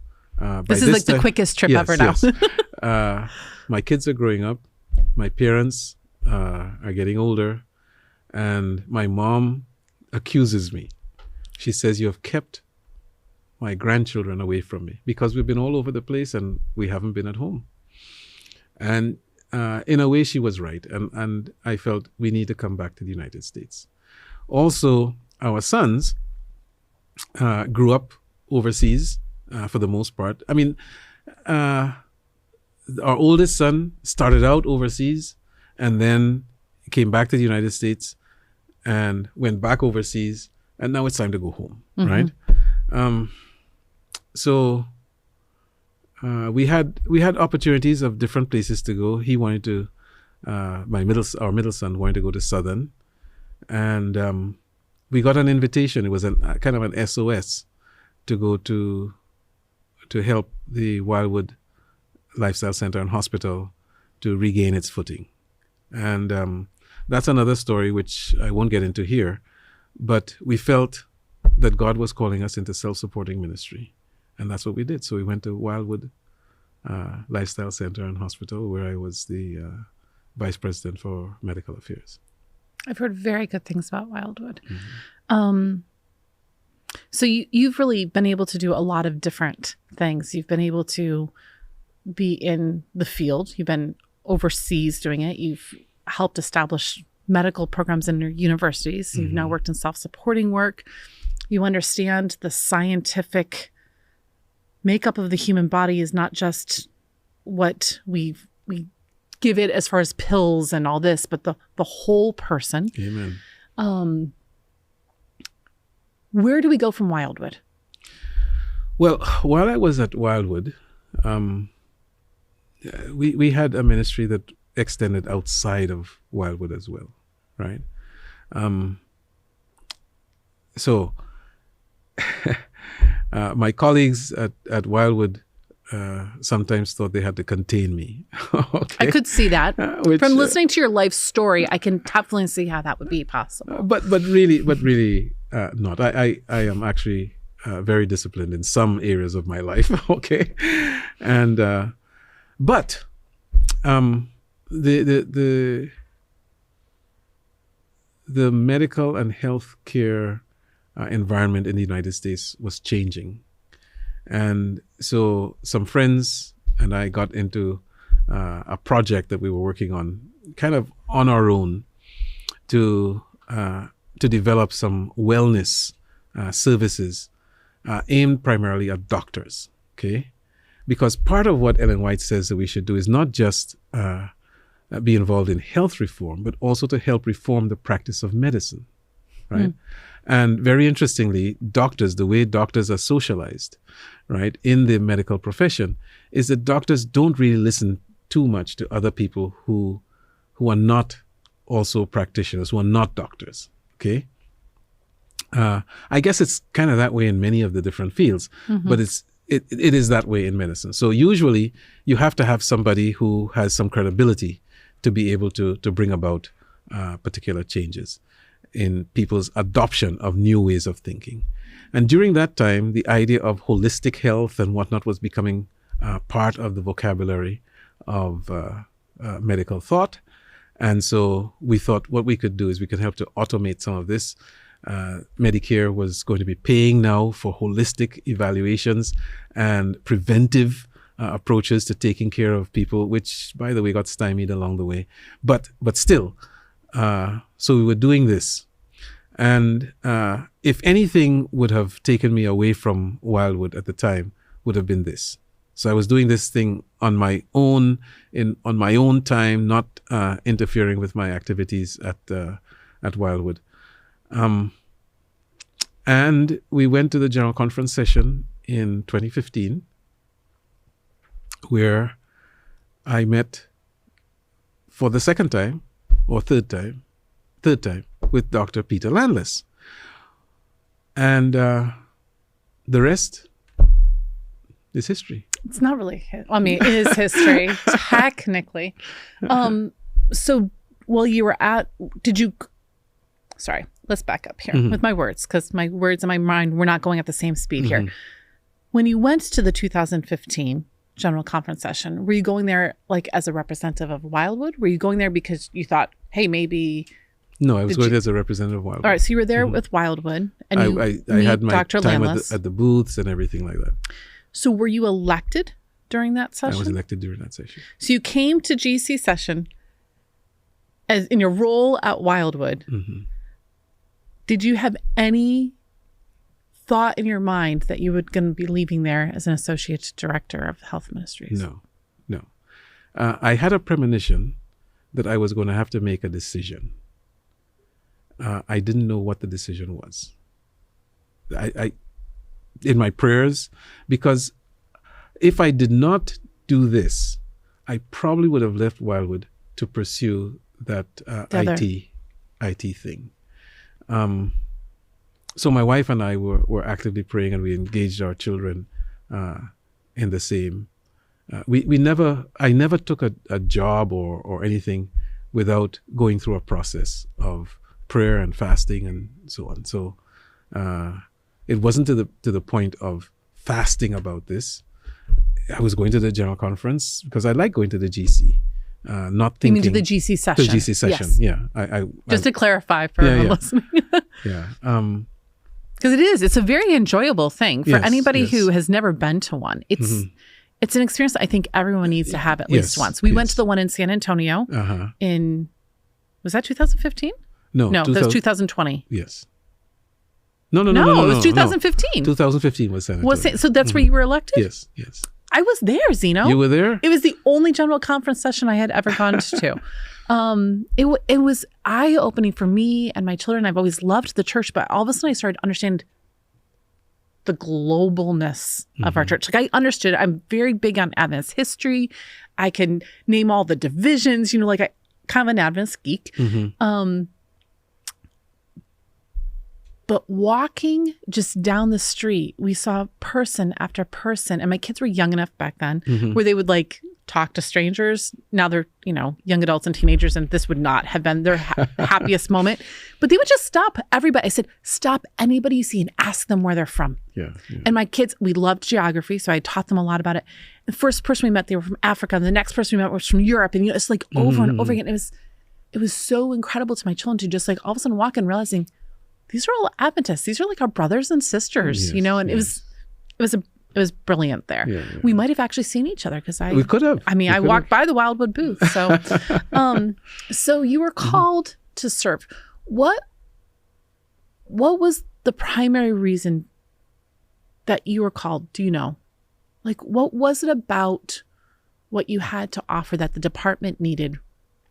this is like the quickest trip ever now. Yes. My kids are growing up. My parents are getting older, and my mom accuses me. She says, "You have kept my grandchildren away from me because we've been all over the place and we haven't been at home." And in a way, she was right. And I felt we need to come back to the United States. Also, our sons grew up overseas for the most part. I mean, our oldest son started out overseas and then came back to the United States and went back overseas, and now it's time to go home, mm-hmm. right? So we had opportunities of different places to go. He wanted to, our middle son wanted to go to Southern, and we got an invitation. It was kind of an SOS to go to help the Wildwood Lifestyle Center and Hospital to regain its footing. And that's another story which I won't get into here, but we felt that God was calling us into self-supporting ministry, and that's what we did. So we went to Wildwood Lifestyle Center and Hospital, where I was the vice president for medical affairs. I've heard very good things about Wildwood. Mm-hmm. So you've really been able to do a lot of different things. You've been able to be in the field. You've been overseas doing it. You've helped establish medical programs in your universities. Mm-hmm. You've now worked in self-supporting work. You understand the scientific makeup of the human body is not just what we give it as far as pills and all this, but the whole person. Amen. Where do we go from Wildwood? Well, while I was at Wildwood, we had a ministry that extended outside of Wildwood as well, right? So my colleagues at Wildwood sometimes thought they had to contain me. Okay? I could see that. From listening to your life story, I can definitely see how that would be possible. But really not. I am actually very disciplined in some areas of my life. Okay, and but the medical and healthcare environment in the United States was changing. And so some friends and I got into a project that we were working on, kind of on our own, to develop some wellness services aimed primarily at doctors, okay? Because part of what Ellen White says that we should do is not just be involved in health reform, but also to help reform the practice of medicine, right? And very interestingly, doctors, the way doctors are socialized, right, in the medical profession, is that doctors don't really listen too much to other people who are not also practitioners, who are not doctors, okay? I guess it's kind of that way in many of the different fields, but it is that way in medicine. So usually you have to have somebody who has some credibility to be able to bring about particular changes in people's adoption of new ways of thinking. And during that time, the idea of holistic health and whatnot was becoming part of the vocabulary of medical thought. And so we thought what we could do is we could help to automate some of this. Medicare was going to be paying now for holistic evaluations and preventive approaches to taking care of people, which, by the way, got stymied along the way. But still, so we were doing this. And if anything would have taken me away from Wildwood at the time, would have been this. So I was doing this thing on my own, on my own time, not interfering with my activities at Wildwood. And we went to the General Conference session in 2015, where I met for the second time, or third time, with Dr. Peter Landless. And the rest is history. It's not really, I mean, it is history, technically. So while you were sorry, let's back up here with my words, because my words in my mind, we're not going at the same speed here. When you went to the 2015 General Conference session, were you going there like as a representative of Wildwood? Were you going there because you thought, hey, maybe... No, I was going as a representative of Wildwood. All right, so you were there with Wildwood, and I had my Dr. time Landless at the booths and everything like that. So were you elected during that session? I was elected during that session. So you came to GC session as in your role at Wildwood. Did you have any thought in your mind that you were going to be leaving there as an associate director of Health Ministries? No. I had a premonition that I was going to have to make a decision. I didn't know what the decision was. I in my prayers, because if I did not do this, I probably would have left Wildwood to pursue that IT thing. So my wife and I were actively praying, and we engaged our children in the same. I never took a job or anything without going through a process of prayer and fasting and so on. So it wasn't to the point of fasting about this. I was going to the General Conference because I like going to the GC. Not thinking. You mean to the GC session? The GC session, yes. Just to clarify for everyone listening. Because it's a very enjoyable thing for anybody who has never been to one. It's an experience I think everyone needs to have at least once. We went to the one in San Antonio was that 2015? No, that was 2020. Yes. No, it was 2015. 2015 was San Antonio. So that's where you were elected? Yes. I was there, Zeno. You were there? It was the only General Conference session I had ever gone to. It was eye-opening for me and my children. I've always loved the church, but all of a sudden I started to understand the globalness of our church. Like I understood, I'm very big on Adventist history. I can name all the divisions, like I kind of an Adventist geek. But walking just down the street, we saw person after person, and my kids were young enough back then where they would like talk to strangers. Now they're, young adults and teenagers, and this would not have been their happiest moment. But they would just stop everybody. I said, stop anybody you see and ask them where they're from. Yeah. And my kids, we loved geography, so I taught them a lot about it. The first person we met, they were from Africa, and the next person we met was from Europe. And it's like over and over again. It was so incredible to my children to just like all of a sudden walk in realizing these are all Adventists. These are like our brothers and sisters, and it was brilliant there. We might have actually seen each other because we could have. I mean, I walked by the Wildwood booth. So, so you were called to serve. What was the primary reason that you were called? Do you know? Like, what was it about what you had to offer that the department needed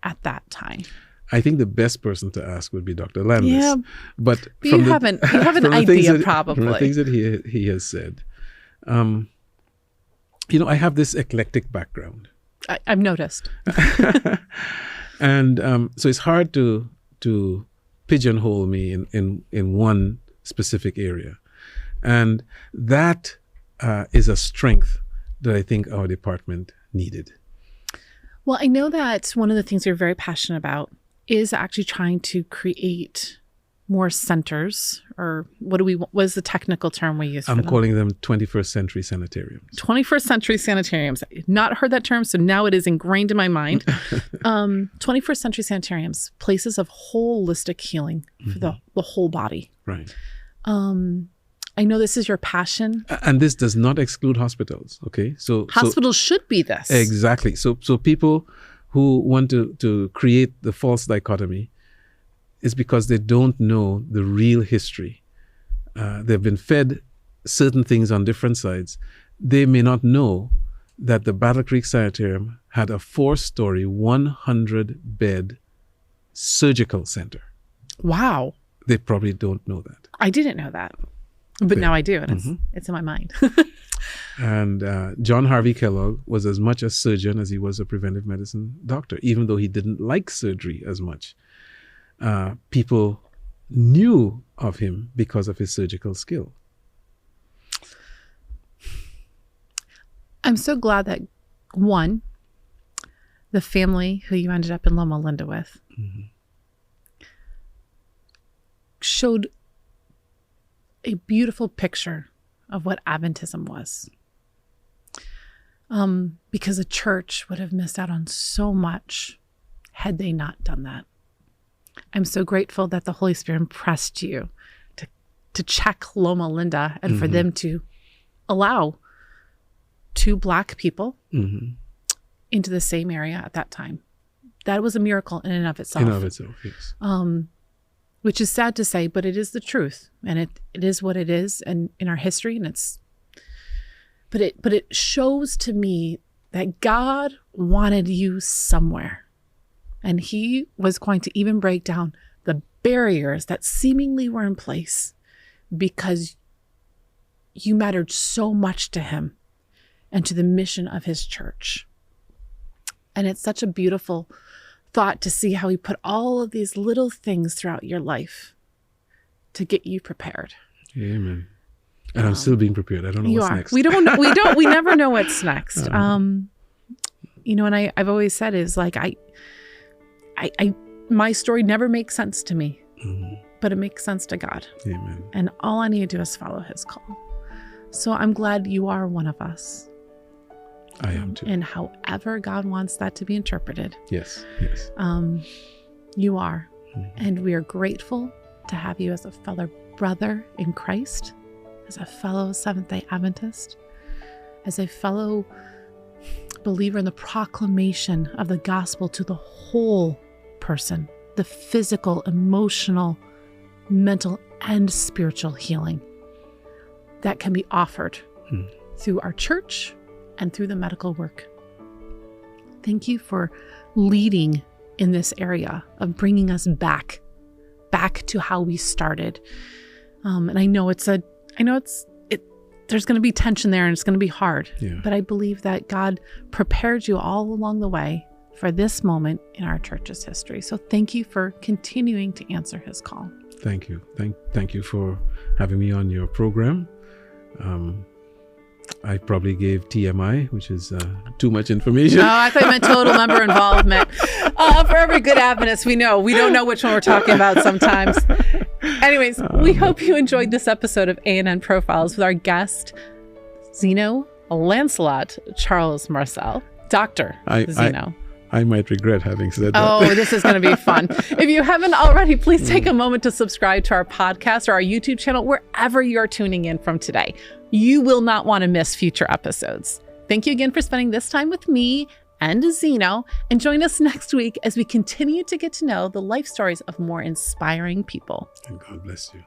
at that time? I think the best person to ask would be Dr. Landis. Yeah, but you have an idea, probably. From the things that he has said, I have this eclectic background. I've noticed. And so it's hard to pigeonhole me in one specific area. And that is a strength that I think our department needed. Well, I know that one of the things you're very passionate about is actually trying to create more centers, or what is the technical term we use for them? I'm calling them 21st century sanitariums. 21st century sanitariums. I've not heard that term, so now it is ingrained in my mind. 21st century sanitariums, places of holistic healing for the whole body. Right. I know this is your passion. And this does not exclude hospitals, okay? So hospitals should be this. Exactly. So people who want to create the false dichotomy is because they don't know the real history. They've been fed certain things on different sides. They may not know that the Battle Creek Sanitarium had a 4-story, 100-bed surgical center. Wow. They probably don't know that. I didn't know that. But now I do, and it's in my mind. And John Harvey Kellogg was as much a surgeon as he was a preventive medicine doctor, even though he didn't like surgery as much. People knew of him because of his surgical skill. I'm so glad that, one, the family who you ended up in Loma Linda with showed a beautiful picture of what Adventism was. Because the church would have missed out on so much had they not done that. I'm so grateful that the Holy Spirit impressed you to check Loma Linda and for them to allow 2 Black people into the same area at that time. That was a miracle in and of itself. In and of itself, yes. Which is sad to say, but it is the truth, and it is what it is, and in our history, and but it shows to me that God wanted you somewhere, and He was going to even break down the barriers that seemingly were in place because you mattered so much to Him and to the mission of His church. And it's such a beautiful thought to see how He put all of these little things throughout your life to get you prepared. Amen. And I'm still being prepared. I don't know what's next. We never know what's next. And I've always said is like, my story never makes sense to me, but it makes sense to God. Amen. And all I need to do is follow His call. So I'm glad you are one of us. I am too. And however God wants that to be interpreted. Yes. You are. And we are grateful to have you as a fellow brother in Christ, as a fellow Seventh-day Adventist, as a fellow believer in the proclamation of the gospel to the whole person, the physical, emotional, mental, and spiritual healing that can be offered through our church and through the medical work. Thank you for leading in this area of bringing us back to how we started. And I know there's going to be tension there and it's going to be hard, but I believe that God prepared you all along the way for this moment in our church's history. So thank you for continuing to answer His call. Thank you. Thank you for having me on your program. I probably gave TMI, which is too much information. Oh, I thought you meant total member involvement. For every good Adventist, we don't know which one we're talking about sometimes. Anyways, we hope you enjoyed this episode of A&N Profiles with our guest, Zeno Charles-Marcel, Dr. Zeno. I might regret having said that. Oh, this is going to be fun. If you haven't already, please take a moment to subscribe to our podcast or our YouTube channel, wherever you're tuning in from today. You will not want to miss future episodes. Thank you again for spending this time with me and Zeno, and join us next week as we continue to get to know the life stories of more inspiring people. And God bless you.